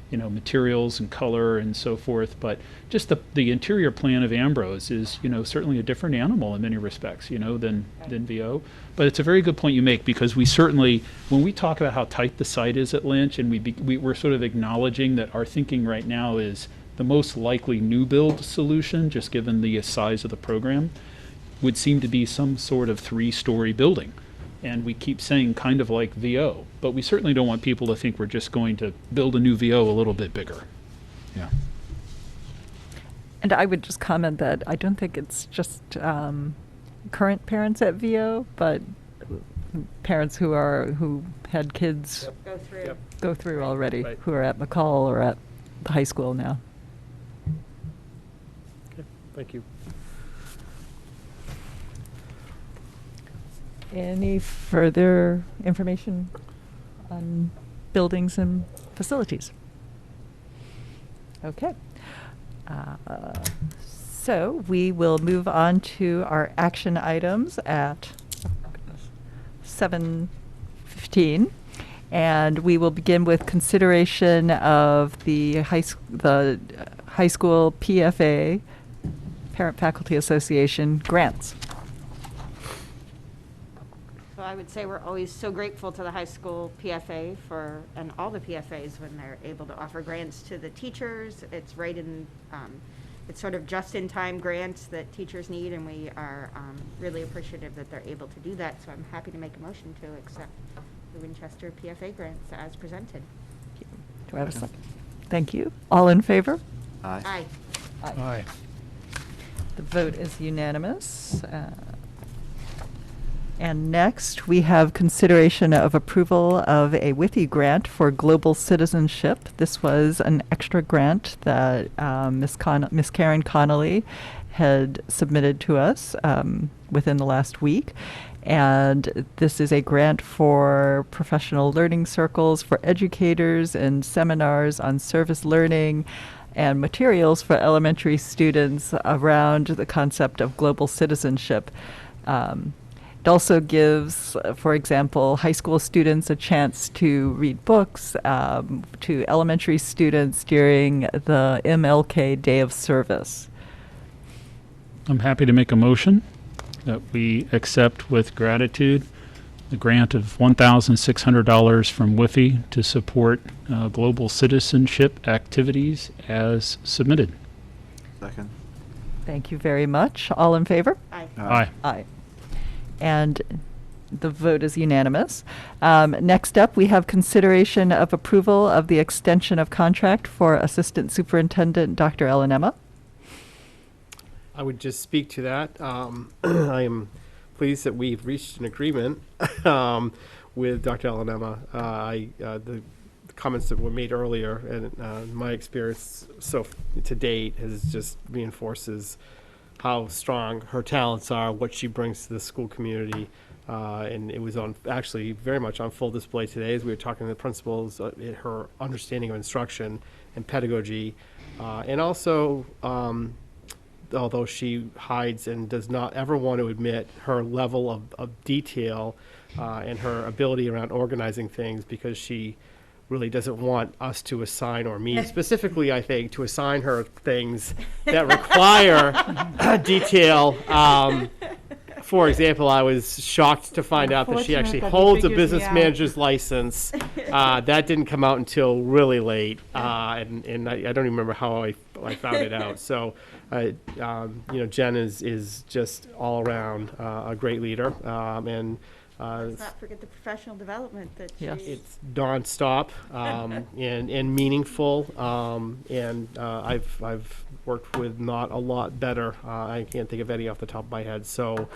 materials and color and so forth. But just the interior plan of Ambrose is, certainly a different animal in many respects, than VO. But it's a very good point you make, because we certainly, when we talk about how tight the site is at Lynch, and we're sort of acknowledging that our thinking right now is the most likely new build solution, just given the size of the program, would seem to be some sort of 3-story building. And we keep saying kind of like VO, but we certainly don't want people to think we're just going to build a new VO a little bit bigger. Yeah. And I would just comment that I don't think it's just current parents at VO, but parents who had kids Go through. Yep. go through already, Right. who are at McCall or at the high school now. Okay, thank you. Any further information on buildings and facilities? Okay. So we will move on to our action items at 7:15. And we will begin with consideration of the high school PFA, Parent Faculty Association grants. So I would say we're always so grateful to the high school PFA and all the PFAs when they're able to offer grants to the teachers. It's right in, it's sort of just-in-time grants that teachers need, and we are really appreciative that they're able to do that. So I'm happy to make a motion to accept the Winchester PFA grants as presented. Do I have a second? Thank you. All in favor? Aye. Aye. Aye. The vote is unanimous. And next, we have consideration of approval of a Wiki grant for global citizenship. This was an extra grant that Miss Karen Connolly had submitted to us within the last week. And this is a grant for professional learning circles for educators and seminars on service learning and materials for elementary students around the concept of global citizenship. It also gives, for example, high school students a chance to read books to elementary students during the MLK Day of Service. I'm happy to make a motion that we accept with gratitude the grant of $1,600 from WIFI to support global citizenship activities as submitted. Second. Thank you very much. All in favor? Aye. Aye. Aye. And the vote is unanimous. Next up, we have consideration of approval of the extension of contract for Assistant Superintendent Dr. Ellen Emma. I would just speak to that. I am pleased that we've reached an agreement with Dr. Ellen Emma. The comments that were made earlier and my experience to date has just reinforces how strong her talents are, what she brings to the school community. And it was actually very much on full display today as we were talking to the principals, her understanding of instruction and pedagogy. And also, although she hides and does not ever want to admit her level of detail and her ability around organizing things, because she really doesn't want us to assign, or me specifically, I think, to assign her things that require detail. For example, I was shocked to find out that she actually holds a business manager's license. That didn't come out until really late, and I don't even remember how I found it out. So, Jen is just all around a great leader, and Let's not forget the professional development that Yes. she. it's nonstop and meaningful. And I've worked with not a lot better. I can't think of any off the top of my head. So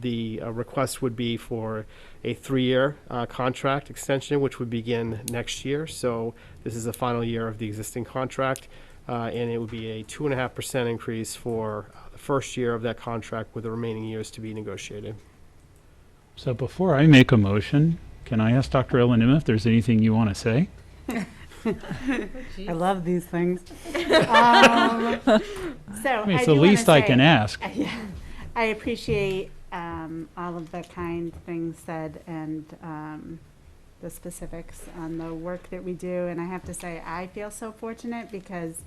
the request would be for a 3-year contract extension, which would begin next year. So this is the final year of the existing contract, and it would be a 2.5% increase for the first year of that contract, with the remaining years to be negotiated. So before I make a motion, can I ask Dr. Ellen Emma if there's anything you want to say? I love these things. So I mean, it's the least I can ask. Yeah, I appreciate all of the kind things said and the specifics on the work that we do. And I have to say, I feel so fortunate, because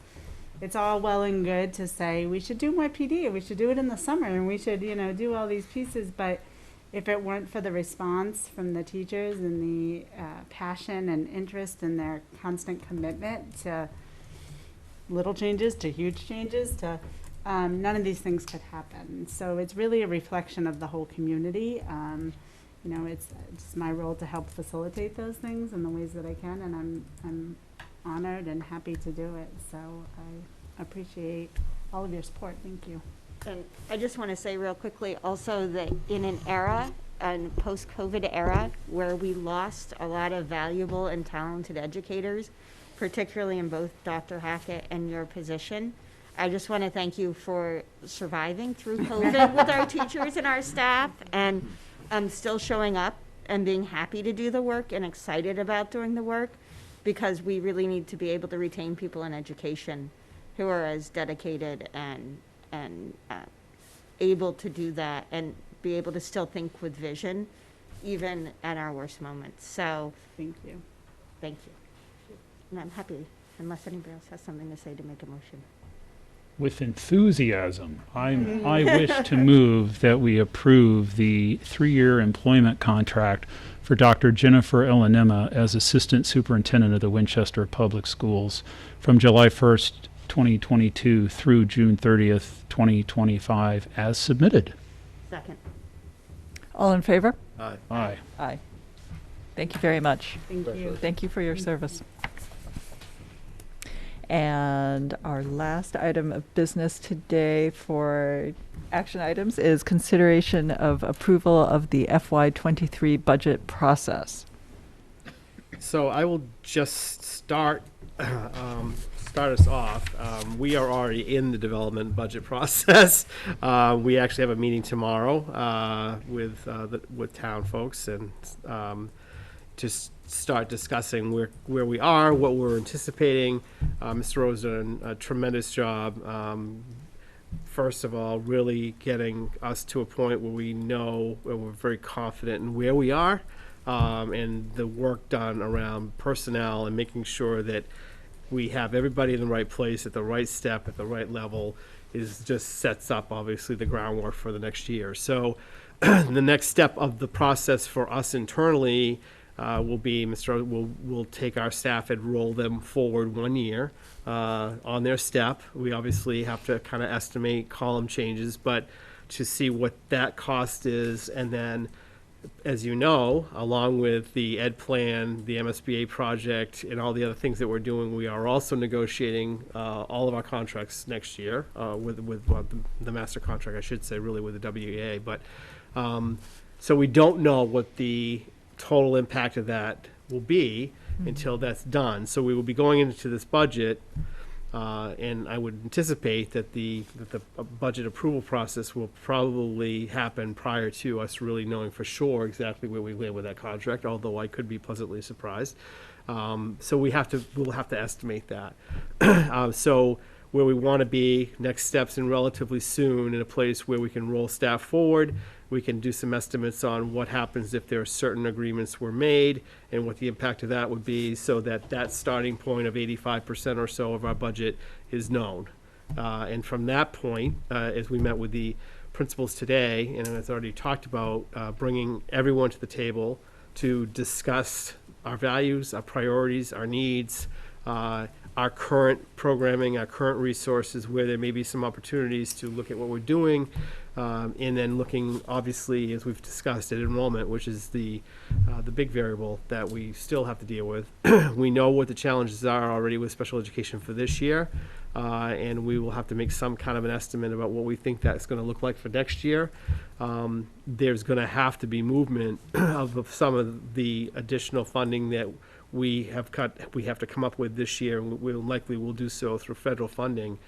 it's all well and good to say we should do more PD, we should do it in the summer, and we should, do all these pieces. But if it weren't for the response from the teachers and the passion and interest and their constant commitment to little changes to huge changes to none of these things could happen. So it's really a reflection of the whole community. It's my role to help facilitate those things in the ways that I can, and I'm honored and happy to do it. So I appreciate all of your support. Thank you. And I just want to say real quickly also that in an era, and post-COVID era, where we lost a lot of valuable and talented educators, particularly in both Dr. Hackett and your position, I just want to thank you for surviving through COVID with our teachers and our staff, and still showing up and being happy to do the work and excited about doing the work, because we really need to be able to retain people in education who are as dedicated and able to do that and be able to still think with vision, even at our worst moments. So, Thank you. thank you. And I'm happy, unless anybody else has something to say, to make a motion. With enthusiasm, I wish to move that we approve the 3-year employment contract for Dr. Jennifer Elanema as Assistant Superintendent of the Winchester Public Schools from July 1st, 2022 through June 30th, 2025, as submitted. Second. All in favor? Aye. Aye. Thank you very much. Thank you. Thank you for your service. And our last item of business today for action items is consideration of approval of the FY23 budget process. So I will just start us off. We are already in the development budget process. We actually have a meeting tomorrow with town folks and just start discussing where we are, what we're anticipating. Mr. Rose done a tremendous job. First of all, really getting us to a point where we know and we're very confident in where we are, and the work done around personnel and making sure that we have everybody in the right place at the right step at the right level is just sets up obviously the groundwork for the next year. So the next step of the process for us internally will be we'll take our staff and roll them forward 1 year on their step. We obviously have to kind of estimate column changes, but to see what that cost is, and then, as you know, along with the ed plan, the MSBA project, and all the other things that we're doing, we are also negotiating all of our contracts next year with the master contract, I should say, really with the WEA. But so we don't know what the total impact of that will be until that's done. So we will be going into this budget, and I would anticipate that the budget approval process will probably happen prior to us really knowing for sure exactly where we land with that contract, although I could be pleasantly surprised. So we'll have to estimate that. So where we want to be, next steps in relatively soon, in a place where we can roll staff forward. We can do some estimates on what happens if there are certain agreements were made and what the impact of that would be, so that that starting point of 85% or so of our budget is known. And from that point, as we met with the principals today, and as I already talked about, bringing everyone to the table to discuss our values, our priorities, our needs, our current programming, our current resources, where there may be some opportunities to look at what we're doing, and then looking, obviously, as we've discussed, at enrollment, which is the big variable that we still have to deal with. We know what the challenges are already with special education for this year, and we will have to make some kind of an estimate about what we think that's going to look like for next year. There's going to have to be movement of some of the additional funding that we have to come up with this year, and we likely will do so through federal funding.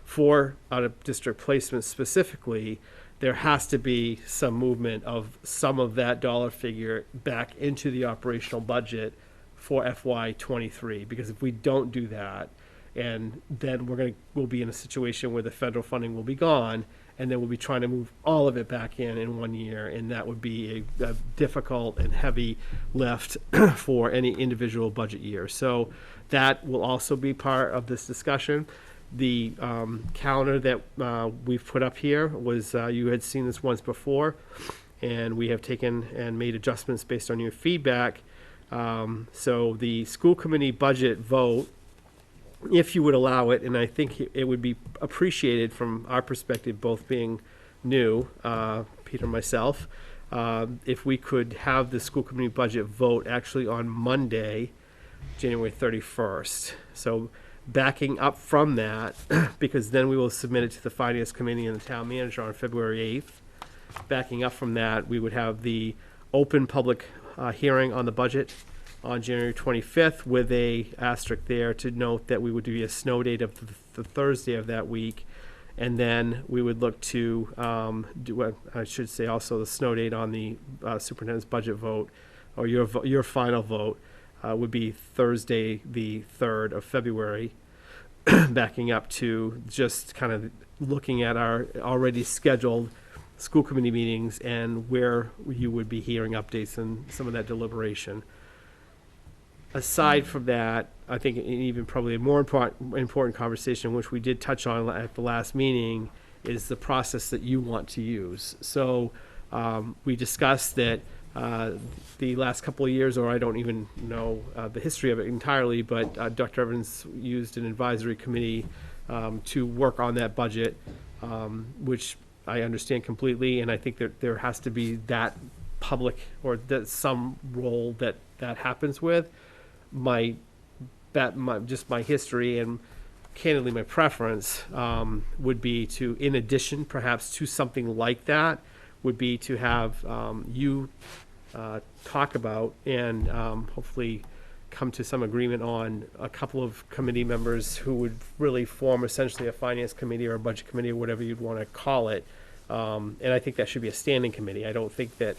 For out-of-district placements specifically, there has to be some movement of some of that dollar figure back into the operational budget for FY23, because if we don't do that, and then we'll be in a situation where the federal funding will be gone, and then we'll be trying to move all of it back in 1 year, and that would be a difficult and heavy lift for any individual budget year. So that will also be part of this discussion. The calendar that we've put up here was, you had seen this once before, and we have taken and made adjustments based on your feedback. So the school committee budget vote, if you would allow it, and I think it would be appreciated from our perspective, both being new, Peter and myself, if we could have the school committee budget vote actually on Monday, January 31st. So backing up from that, because then we will submit it to the finance committee and the town manager on February 8th. Backing up from that, we would have the open public hearing on the budget on January 25th, with a asterisk there to note that we would do a snow date of the Thursday of that week. And then we would look to I should say also the snow date on the superintendent's budget vote, or your final vote, would be Thursday, the 3rd of February, backing up to just kind of looking at our already scheduled school committee meetings and where you would be hearing updates and some of that deliberation. aside from that, I think an even probably a more important conversation, which we did touch on at the last meeting, is the process that you want to use. So we discussed that the last couple of years, or I don't even know the history of it entirely, but Dr. Evans used an advisory committee to work on that budget, which I understand completely, and I think that there has to be that public or that some role that happens with. Just my history and candidly my preference would be to, in addition perhaps to something like that, would be to have you talk about and hopefully come to some agreement on a couple of committee members who would really form essentially a finance committee or a budget committee or whatever you'd want to call it. And I think that should be a standing committee. I don't think that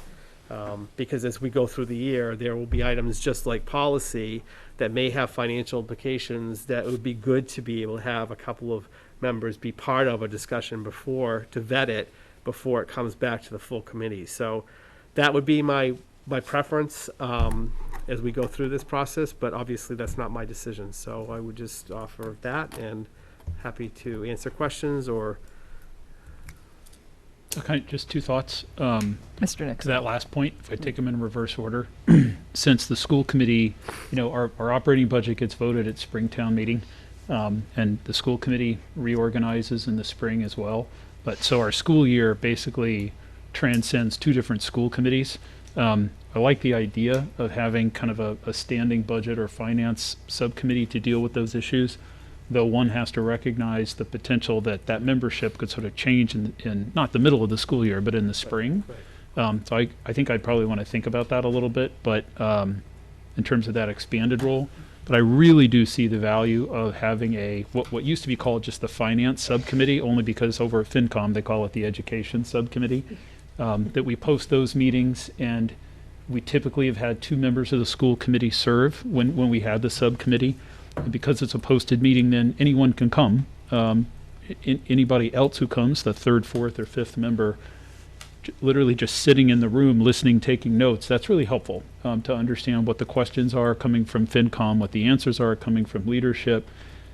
because as we go through the year, there will be items just like policy that may have financial implications that it would be good to be able to have a couple of members be part of a discussion before, to vet it before it comes back to the full committee. So that would be my preference as we go through this process, but obviously that's not my decision. So I would just offer that and happy to answer questions or. Okay, just two thoughts. Mr. To Nixon. that last point, if I take them in reverse order, since the school committee, our operating budget gets voted at Springtown meeting, and the school committee reorganizes in the spring as well. But so our school year basically transcends two different school committees. I like the idea of having kind of a standing budget or finance subcommittee to deal with those issues, though one has to recognize the potential that membership could sort of change in not the middle of the school year, but in the spring. So I think I'd probably want to think about that a little bit, but in terms of that expanded role. But I really do see the value of having what used to be called just the finance subcommittee, only because over at FinCom they call it the education subcommittee, that we post those meetings, and we typically have had 2 members of the school committee serve when we had the subcommittee. And because it's a posted meeting, then anyone can come. Anybody else who comes, the 3rd, 4th, or 5th member, literally just sitting in the room, listening, taking notes, that's really helpful to understand what the questions are coming from FinCom, what the answers are coming from leadership,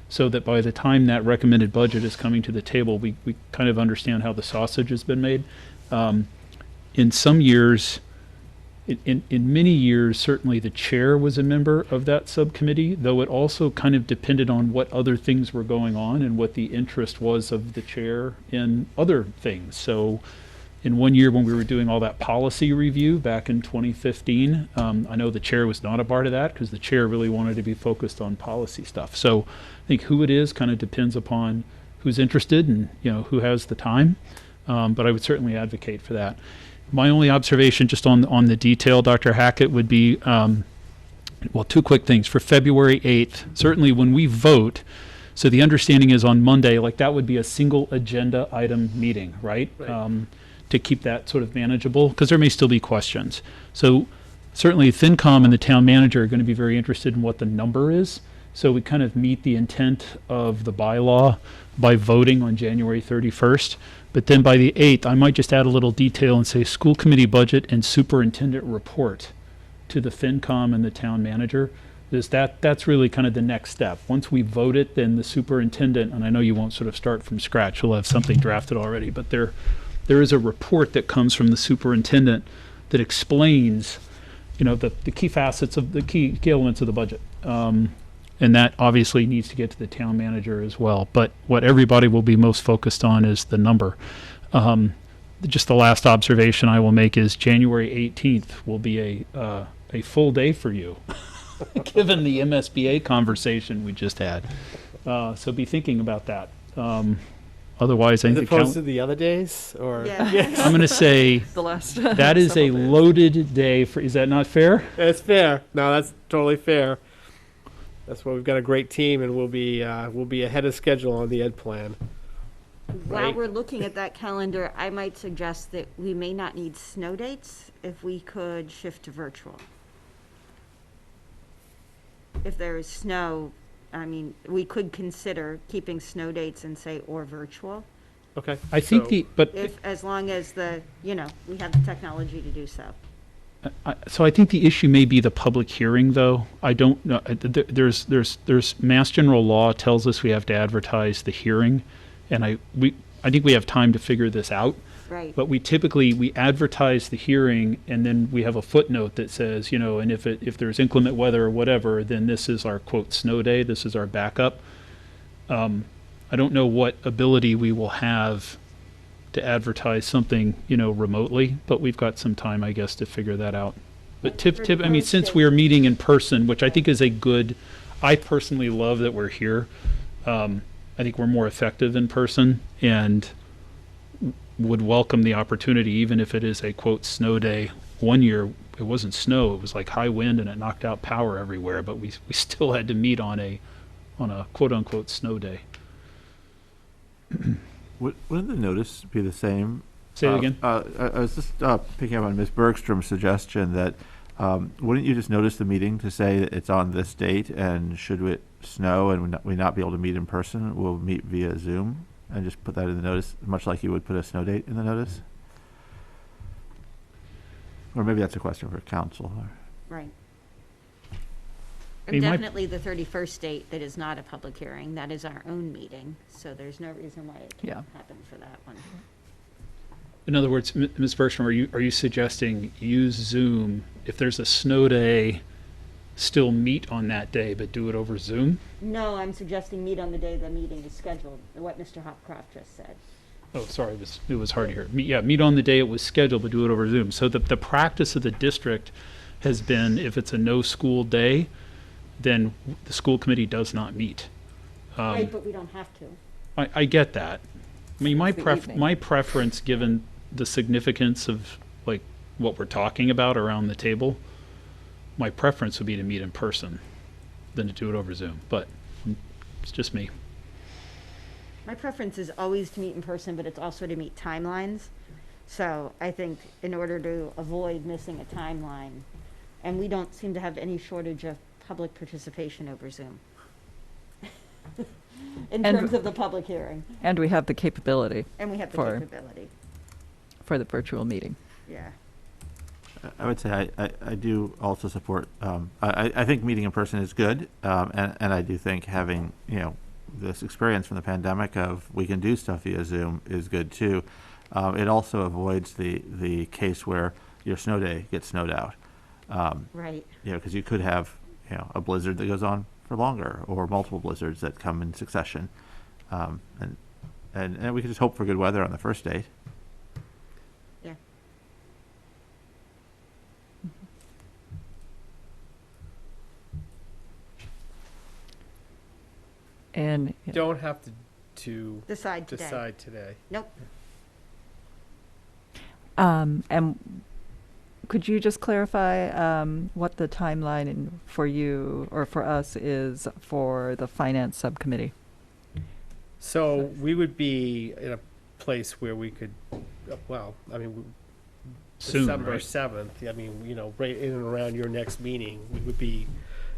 so that by the time that recommended budget is coming to the table, we kind of understand how the sausage has been made. In some years, in many years, certainly the chair was a member of that subcommittee, though it also kind of depended on what other things were going on and what the interest was of the chair in other things. So in one year when we were doing all that policy review back in 2015, I know the chair was not a part of that because the chair really wanted to be focused on policy stuff. So I think who it is kind of depends upon who's interested and who has the time. But I would certainly advocate for that. My only observation just on the detail, Dr. Hackett, would be, 2 quick things. For February 8th, certainly when we vote, so the understanding is on Monday, like that would be a single agenda item meeting, right? To keep that sort of manageable, because there may still be questions. So certainly FinCom and the town manager are going to be very interested in what the number is. So we kind of meet the intent of the bylaw by voting on January 31st. But then by the 8th, I might just add a little detail and say school committee budget and superintendent report to the FinCom and the town manager. That's really kind of the next step. Once we vote it, then the superintendent, and I know you won't sort of start from scratch, you'll have something drafted already, but there is a report that comes from the superintendent that explains, the key facets of the key elements of the budget. And that obviously needs to get to the town manager as well. But what everybody will be most focused on is the number. Just the last observation I will make is January 18th will be a full day for you, given the MSBA conversation we just had. So be thinking about that. Otherwise, I As think opposed to the other days, or I'm going to say The last. that is a several days. loaded day for. Is that not fair? It's fair. No, that's totally fair. That's why we've got a great team, and we'll be ahead of schedule on the ed plan. While Right. we're looking at that calendar, I might suggest that we may not need snow dates if we could shift to virtual. If there is snow, we could consider keeping snow dates and say, or virtual, Okay. I think So- but as long as we have the technology to do so. So I think the issue may be the public hearing, though. I don't know. There's Mass General Law tells us we have to advertise the hearing, and I think we have time to figure this out. Right. But we advertise the hearing, and then we have a footnote that says, and if there's inclement weather or whatever, then this is our quote snow day. This is our backup. I don't know what ability we will have to advertise something, remotely, but we've got some time, I guess, to figure that out. But since we are meeting in person, which I think is I personally love that we're here. I think we're more effective in person and would welcome the opportunity, even if it is a quote snow day. One year it wasn't snow, it was like high wind and it knocked out power everywhere, but we still had to meet on a quote unquote snow day. Wouldn't the notice be the same? Say it again. I was just picking up on Ms. Bergstrom's suggestion that wouldn't you just notice the meeting to say that it's on this date, and should it snow and we not be able to meet in person, we'll meet via Zoom, and just put that in the notice, much like you would put a snow date in the notice? Or maybe that's a question for council. Right. Hey, And my- definitely the 31st date that is not a public hearing, that is our own meeting, so there's no reason why it Yeah. can't happen for that one. In other words, Ms. Bergstrom, are you suggesting use Zoom if there's a snow day, still meet on that day, but do it over Zoom? No, I'm suggesting meet on the day the meeting is scheduled, what Mr. Hopcroft just said. Oh, sorry, it was hard to hear. Meet on the day it was scheduled, but do it over Zoom. So the practice of the district has been, if it's a no school day, then the school committee does not meet. Right, but we don't have to. I get that. I mean, my the evening. my preference, given the significance of like what we're talking about around the table, my preference would be to meet in person than to do it over Zoom. But it's just me. My preference is always to meet in person, but it's also to meet timelines. So I think in order to avoid missing a timeline, and we don't seem to have any shortage of public participation over Zoom. In And- terms of the public hearing, And we have the capability and we have the For- capability, for the virtual meeting. yeah. I would say I do also support, I think meeting in person is good, and I do think having, this experience from the pandemic of we can do stuff via Zoom is good too. It also avoids the case where your snow day gets snowed out. Right. Because you could have, a blizzard that goes on for longer, or multiple blizzards that come in succession. And we could just hope for good weather on the first date. Yeah. And Don't have to Decide today. decide today. Nope. and could you just clarify what the timeline for you or for us is for the finance subcommittee? So we would be in a place where we could, Soon, December right? 7th, right in and around your next meeting, we would be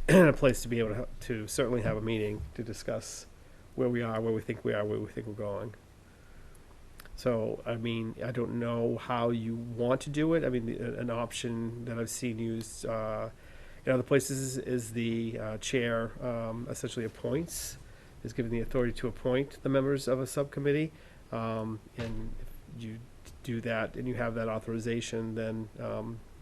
in a place to be able to certainly have a meeting to discuss where we are, where we think we are, where we think we're going. So, I don't know how you want to do it. An option that I've seen used in other places is the chair essentially appoints, is given the authority to appoint the members of a subcommittee. And if you do that and you have that authorization, then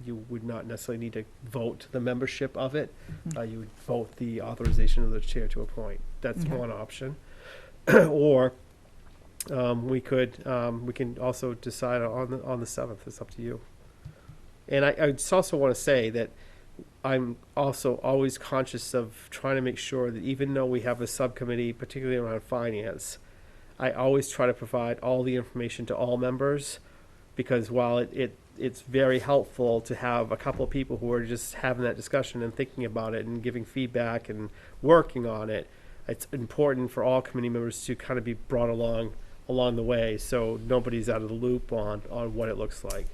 you would not necessarily need to vote the membership of it. You would vote the authorization of the chair to appoint. That's Okay. one option. Or we can also decide on the 7th. It's up to you. And I just also want to say that I'm also always conscious of trying to make sure that even though we have a subcommittee, particularly around finance, I always try to provide all the information to all members, because while it's very helpful to have a couple of people who are just having that discussion and thinking about it and giving feedback and working on it, it's important for all committee members to kind of be brought along the way, so nobody's out of the loop on what it looks like.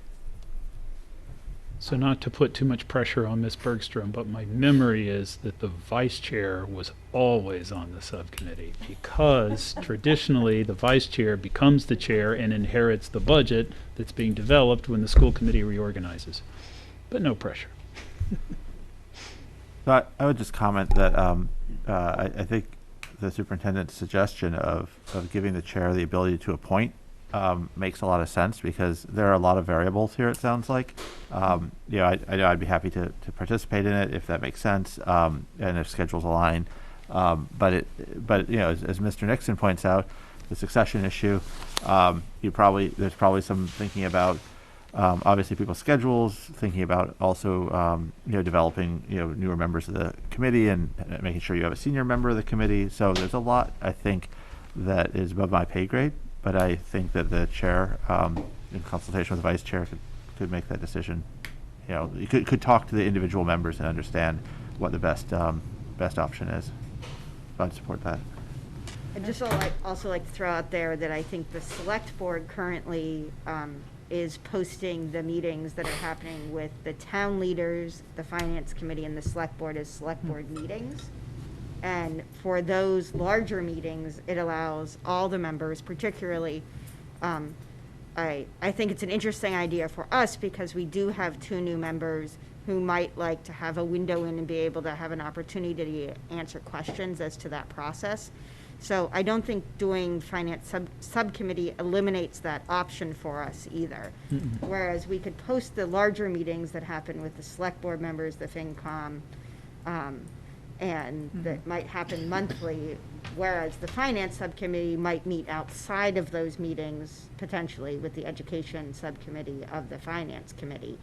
So not to put too much pressure on Ms. Bergstrom, but my memory is that the vice chair was always on the subcommittee, because traditionally the vice chair becomes the chair and inherits the budget that's being developed when the school committee reorganizes. but no pressure. But I would just comment that I think the superintendent's suggestion of giving the chair the ability to appoint makes a lot of sense, because there are a lot of variables here, it sounds like. I know I'd be happy to participate in it if that makes sense, and if schedules align. But as Mr. Nixon points out, the succession issue, there's probably some thinking about obviously people's schedules, thinking about also developing newer members of the committee and making sure you have a senior member of the committee. So there's a lot, I think, that is above my pay grade, but I think that the chair, in consultation with the vice chair, could make that decision. You could talk to the individual members and understand what the best option is. I'd support that. I'd just also like to throw out there that I think the select board currently is posting the meetings that are happening with the town leaders, the finance committee, and the select board as select board meetings. And for those larger meetings, it allows all the members, particularly, I think it's an interesting idea for us because we do have 2 new members who might like to have a window in and be able to have an opportunity to answer questions as to that process. So I don't think doing finance subcommittee eliminates that option for us either. Mm-hmm. Whereas we could post the larger meetings that happen with the select board members, the FinCom, and that might happen monthly, whereas the finance subcommittee might meet outside of those meetings, potentially with the education subcommittee of the finance committee.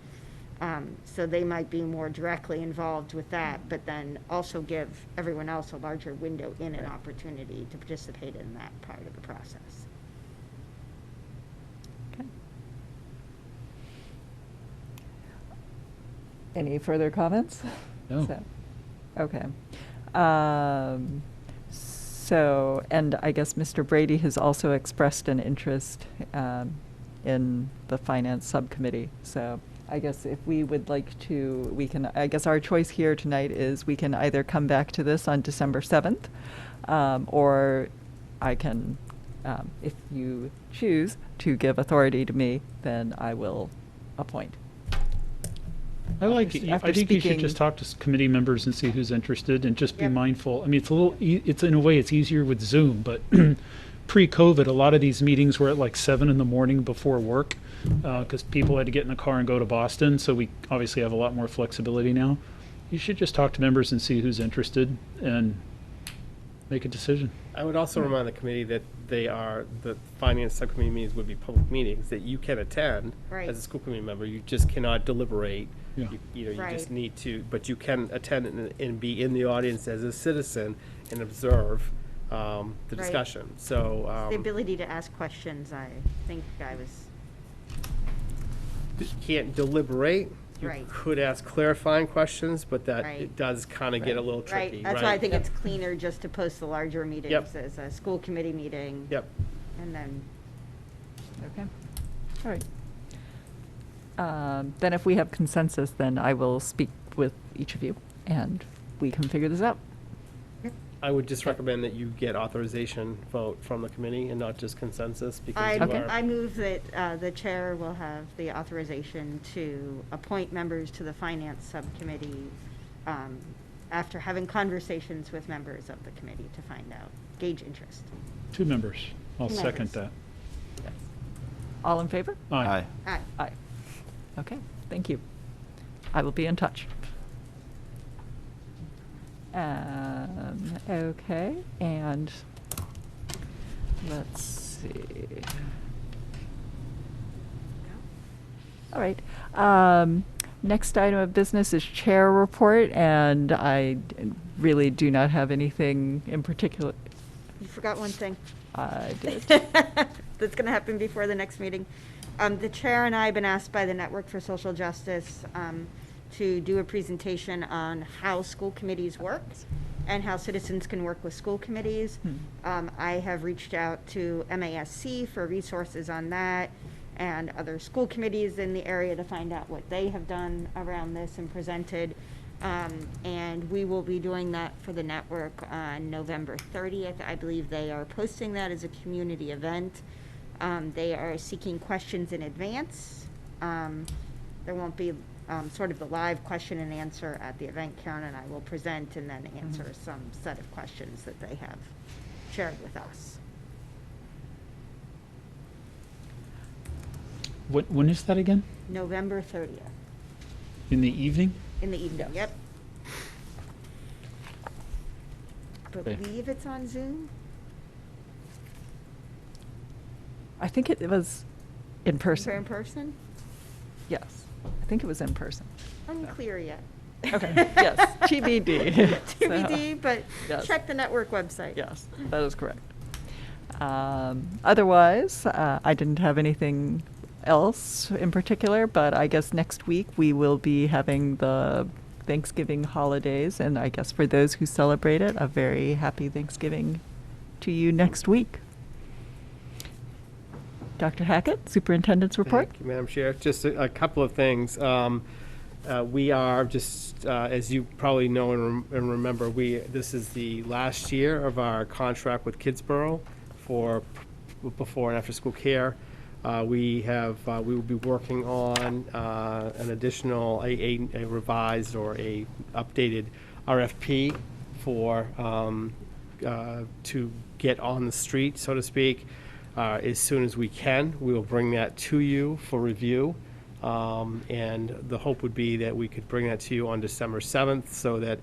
So they might be more directly involved with that, but then also give everyone else a larger window in an opportunity to participate in that part of the process. Okay. Any further comments? No. Okay. So, and I guess Mr. Brady has also expressed an interest in the finance subcommittee. So I guess if we would like to, I guess our choice here tonight is we can either come back to this on December 7th, or I can, if you choose to give authority to me, then I will appoint. I think you should just talk to committee members and see who's interested, and just be mindful. I mean, it's in a way it's easier with Zoom, but pre-COVID, a lot of these meetings were at like 7 in the morning before work, because people had to get in the car and go to Boston. So we obviously have a lot more flexibility now. You should just talk to members and see who's interested and make a decision. I would also remind the committee that the finance subcommittee meetings would be public meetings that you can attend as a school committee member. You just cannot deliberate. Yeah. You just need to, but you can attend and be in the audience as a citizen and observe the discussion. So the ability to ask questions, I think I was. You can't deliberate. You could ask clarifying questions, but that it does kind of get a little tricky. Right. That's why I think it's cleaner just to post the larger meetings as a school committee meeting. Yep. And then. Okay. All right. Then if we have consensus, then I will speak with each of you and we can figure this out. I would just recommend that you get authorization vote from the committee and not just consensus, because I move that the chair will have the authorization to appoint members to the finance subcommittee after having conversations with members of the committee to find out, gauge interest. 2 members. I'll Two second members. that. Yes. All in favor? Aye. Aye. Aye. Okay, thank you. I will be in touch. Okay, and let's see. All right. Next item of business is chair report, and I really do not have anything in particular. You forgot one thing. I did. That's going to happen before the next meeting. The chair and I have been asked by the Network for Social Justice to do a presentation on how school committees work and how citizens can work with school committees. I have reached out to MASC for resources on that and other school committees in the area to find out what they have done around this and presented. And we will be doing that for the network on November 30th. I believe they are posting that as a community event. They are seeking questions in advance. There won't be sort of the live question and answer at the event. Karen and I will present and then answer some set of questions that they have shared with us. When is that again? November 30th, In the evening? in the evening, yep. Okay. Believe it's on Zoom? I think it was in In person. person? Yes, I think it was in person. Unclear yet. Okay, yes, TBD. So, TBD, but yes. check the network website. Yes, that is correct. Otherwise, I didn't have anything else in particular, but I guess next week we will be having the Thanksgiving holidays, and I guess for those who celebrate it, a very happy Thanksgiving to you next week. Dr. Hackett, Superintendent's report. Thank you, Madam Chair. Just a couple of things. We are just, as you probably know and remember, this is the last year of our contract with Kidsborough for before and after school care. We will be working on an additional, a revised or a updated RFP for, to get on the street, so to speak, as soon as we can. We will bring that to you for review. And the hope would be that we could bring that to you on December 7th so that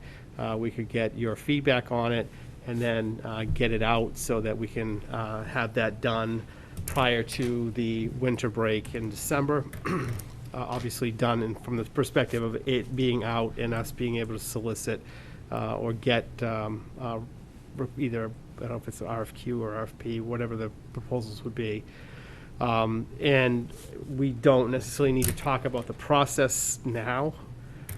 we could get your feedback on it and then get it out so that we can have that done prior to the winter break in December. Obviously done from the perspective of it being out and us being able to solicit or get either, I don't know if it's an RFQ or RFP, whatever the proposals would be. And we don't necessarily need to talk about the process now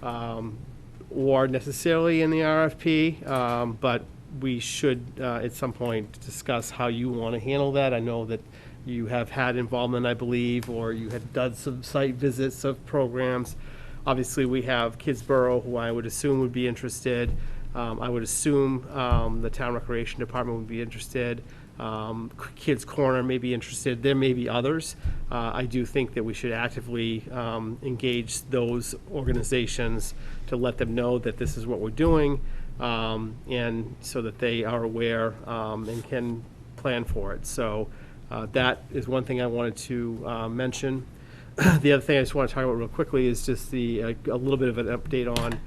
or necessarily in the RFP, but we should at some point discuss how you want to handle that. I know that you have had involvement, I believe, or you had done some site visits of programs. Obviously, we have Kidsborough, who I would assume would be interested. I would assume the Town Recreation Department would be interested. Kids Corner may be interested. There may be others. I do think that we should actively engage those organizations to let them know that this is what we're doing, and so that they are aware and can plan for it. So that is one thing I wanted to mention. The other thing I just want to talk about real quickly is just a little bit of an update on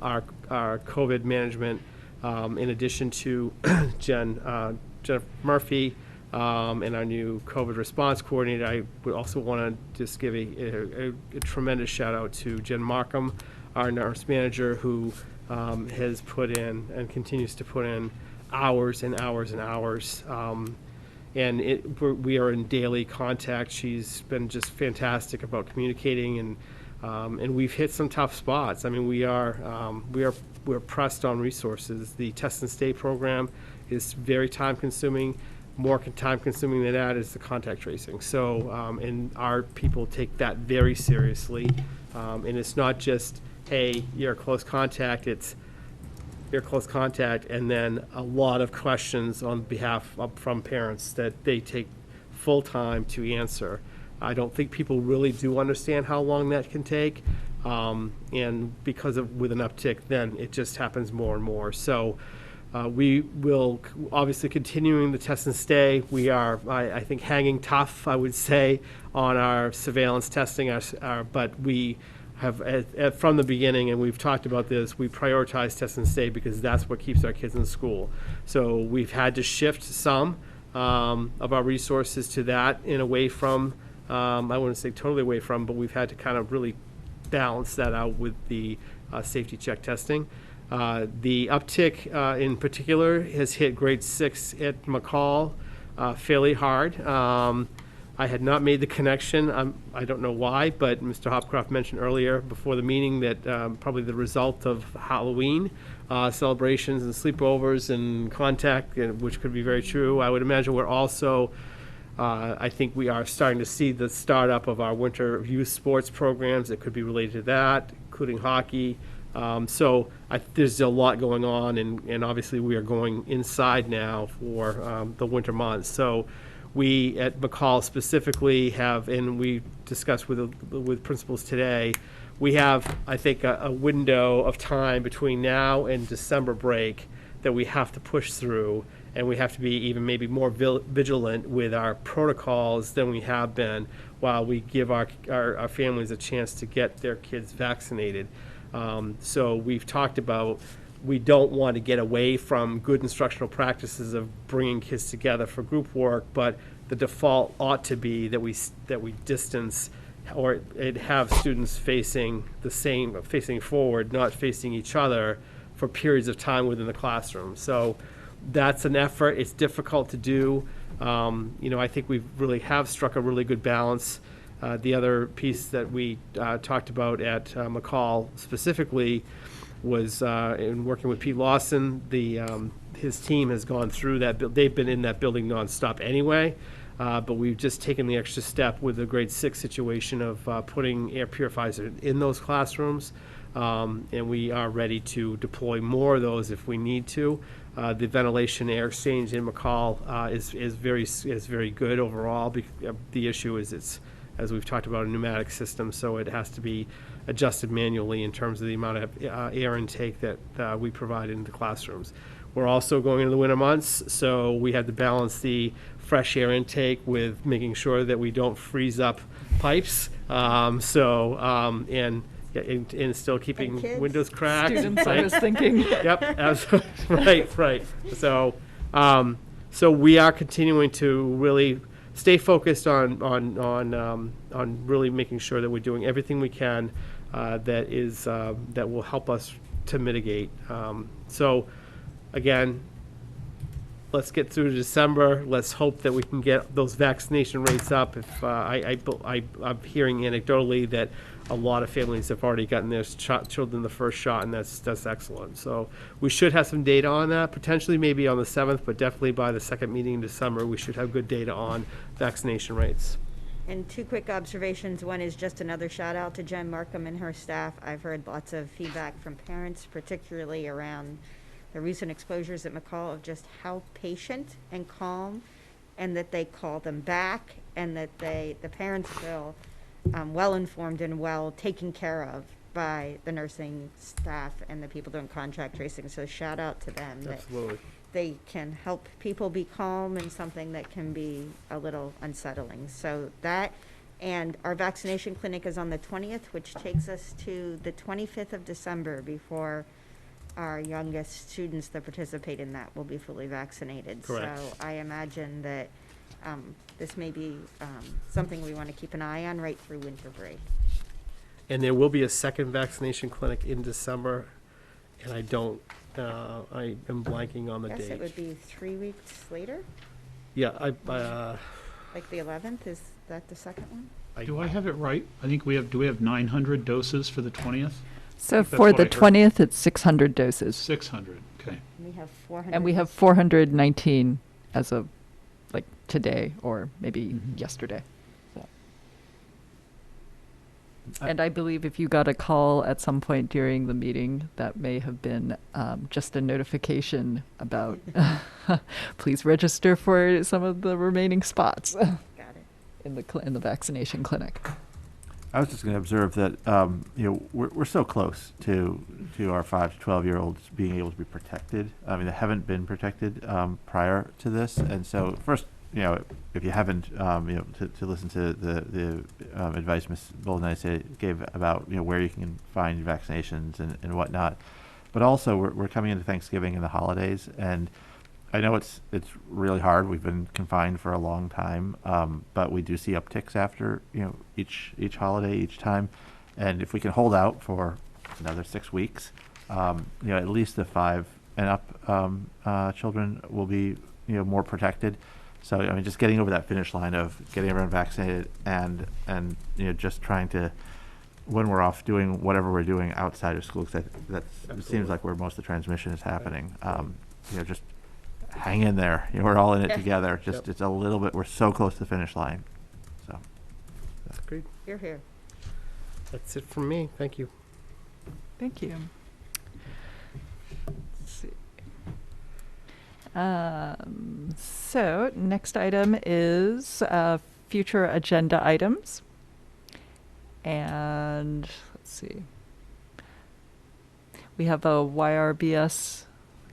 our COVID management. In addition to Jeff Murphy and our new COVID response coordinator, I would also want to just give a tremendous shout out to Jen Markham, our nurse manager, who has put in and continues to put in hours and hours and hours. And we are in daily contact. She's been just fantastic about communicating, and we've hit some tough spots. I mean, we're pressed on resources. The test and stay program is very time consuming. More time consuming than that is the contact tracing. So, and our people take that very seriously. And it's not just, hey, you're a close contact. It's you're a close contact, and then a lot of questions on behalf from parents that they take full time to answer. I don't think people really do understand how long that can take. And because of with an uptick, then it just happens more and more. So we will obviously continuing the test and stay. We are, I think, hanging tough, I would say, on our surveillance testing. But we have, from the beginning, and we've talked about this, we prioritize test and stay because that's what keeps our kids in school. So we've had to shift some of our resources to that and away from, I wouldn't say totally away from, but we've had to kind of really balance that out with the safety check testing. The uptick in particular has hit grade 6 at McCall fairly hard. I had not made the connection. I don't know why, but Mr. Hopcroft mentioned earlier before the meeting that probably the result of Halloween celebrations and sleepovers and contact, which could be very true. I would imagine we're also I think we are starting to see the startup of our winter youth sports programs that could be related to that, including hockey. So there's a lot going on, and obviously we are going inside now for the winter months. So we at McCall specifically have, and we discussed with principals today, we have, I think, a window of time between now and December break that we have to push through, and we have to be even maybe more vigilant with our protocols than we have been while we give our families a chance to get their kids vaccinated. So we've talked about, we don't want to get away from good instructional practices of bringing kids together for group work, but the default ought to be that we distance or have students facing forward, not facing each other for periods of time within the classroom. So that's an effort. It's difficult to do. I think we really have struck a really good balance. The other piece that we talked about at McCall specifically was in working with Pete Lawson. His team has gone through that. They've been in that building nonstop anyway, but we've just taken the extra step with the grade 6 situation of putting air purifiers in those classrooms, and we are ready to deploy more of those if we need to. The ventilation air exchange in McCall is very good overall. The issue is it's, as we've talked about, a pneumatic system, so it has to be adjusted manually in terms of the amount of air intake that we provide into the classrooms. We're also going into the winter months, so we have to balance the fresh air intake with making sure that we don't freeze up pipes. And still keeping kids. windows cracked. Students, I right? was thinking. Yep, absolutely. Right. So we are continuing to really stay focused on really making sure that we're doing everything we can that will help us to mitigate. So again, let's get through to December. Let's hope that we can get those vaccination rates up. If I'm hearing anecdotally that a lot of families have already gotten their children the first shot, and that's excellent. So we should have some data on that, potentially maybe on the 7th, but definitely by the second meeting in December, we should have good data on vaccination rates. And 2 quick observations. One is just another shout out to Jen Markham and her staff. I've heard lots of feedback from parents, particularly around the recent exposures at McCall, of just how patient and calm, and that they call them back, and that the parents feel well informed and well taken care of by the nursing staff and the people doing contact tracing. So shout out to them. Absolutely. That they can help people be calm in something that can be a little unsettling. So that, and our vaccination clinic is on the 20th, which takes us to the 25th of December before our youngest students that participate in that will be fully vaccinated. Correct. So I imagine that this may be something we want to keep an eye on right through winter break. And there will be a second vaccination clinic in December, and I am blanking on the I guess date. it would be 3 weeks later, Yeah, like the 11th. Is that the second one? Do I have it right? I think do we have 900 doses for the 20th? So That's for what the I heard. 20th, it's 600 doses. 600, okay. We have 400. And we have 419 as of like today or maybe Mhm. yesterday. So. And I believe if you got a call at some point during the meeting, that may have been just a notification about please register for some of the remaining spots Got it. in the vaccination clinic. I was just going to observe that we're so close to our 5 to 12-year-olds being able to be protected. I mean, they haven't been protected prior to this, and so first, if you haven't, to listen to the advice Ms. Boldenay gave about where you can find vaccinations and whatnot, but also we're coming into Thanksgiving and the holidays, and I know it's really hard. We've been confined for a long time, but we do see upticks after each holiday, each time, and if we can hold out for another 6 weeks, at least the 5 and up children will be more protected. So I mean, just getting over that finish line of getting everyone vaccinated and just trying to, when we're off doing whatever we're doing outside of school, because it seems like where most of the transmission is happening. Just hang in there. We're all in it together. Just It's a little bit. We're so close to the finish line. So That's great. You're here. That's it from me. Thank you. Thank you. Let's see. So next item is future agenda items. And let's see. We have a YRBS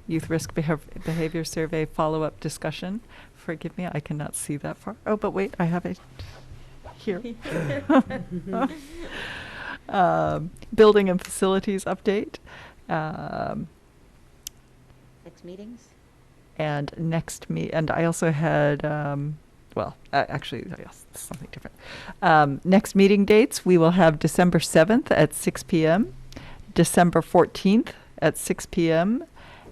Youth Risk Behavior Survey follow-up discussion. Forgive me, I cannot see that far. Oh, but wait, I have it here. Building and facilities update. Next meetings? And and I also had, actually, yes, something different. Next meeting dates, we will have December 7th at 6 p.m., December 14th at 6 p.m.,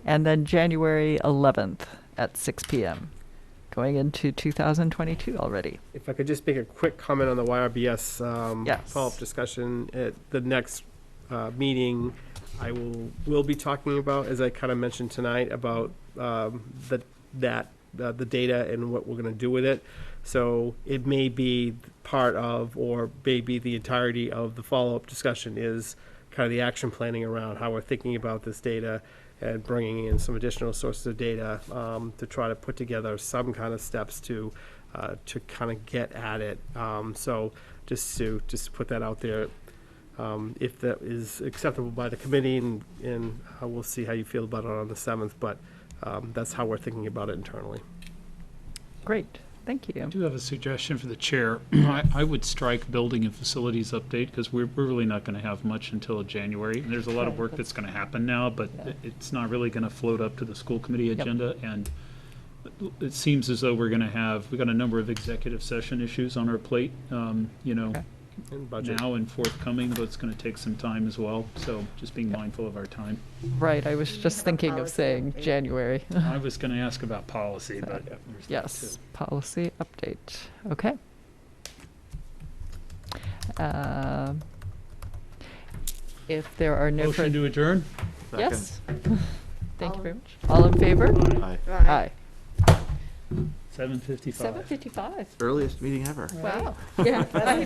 and then January 11th at 6 p.m., going into 2022 already. If I could just make a quick comment on the YRBS Yes. follow-up discussion at the next meeting, I will be talking about, as I kind of mentioned tonight, about the data and what we're going to do with it. So it may be part of, or maybe the entirety of the follow-up discussion is kind of the action planning around how we're thinking about this data and bringing in some additional sources of data to try to put together some kind of steps to kind of get at it. So just to put that out there, if that is acceptable by the committee, and we'll see how you feel about it on the 7th, but that's how we're thinking about it internally. Great, thank I you. do have a suggestion for the chair. I would strike building and facilities update, because we're really not going to have much until January. And there's a lot of work that's going to happen now, but Yeah. it's not really going to float up to the school committee Yep. agenda. And it seems as though we've got a number of executive session issues on our plate, Okay. And budget. now and forthcoming, but it's going to take some time as well. So just being mindful of our time. Right, I was just thinking of Policy saying update. January. I was going to ask about policy, but. there's that Yes, too. policy update, okay. If there are no Motion further, to adjourn? yes. Thank you All very much. All in favor? Aye. Aye. 7:55. 7:55. Earliest meeting ever. Wow. Yeah.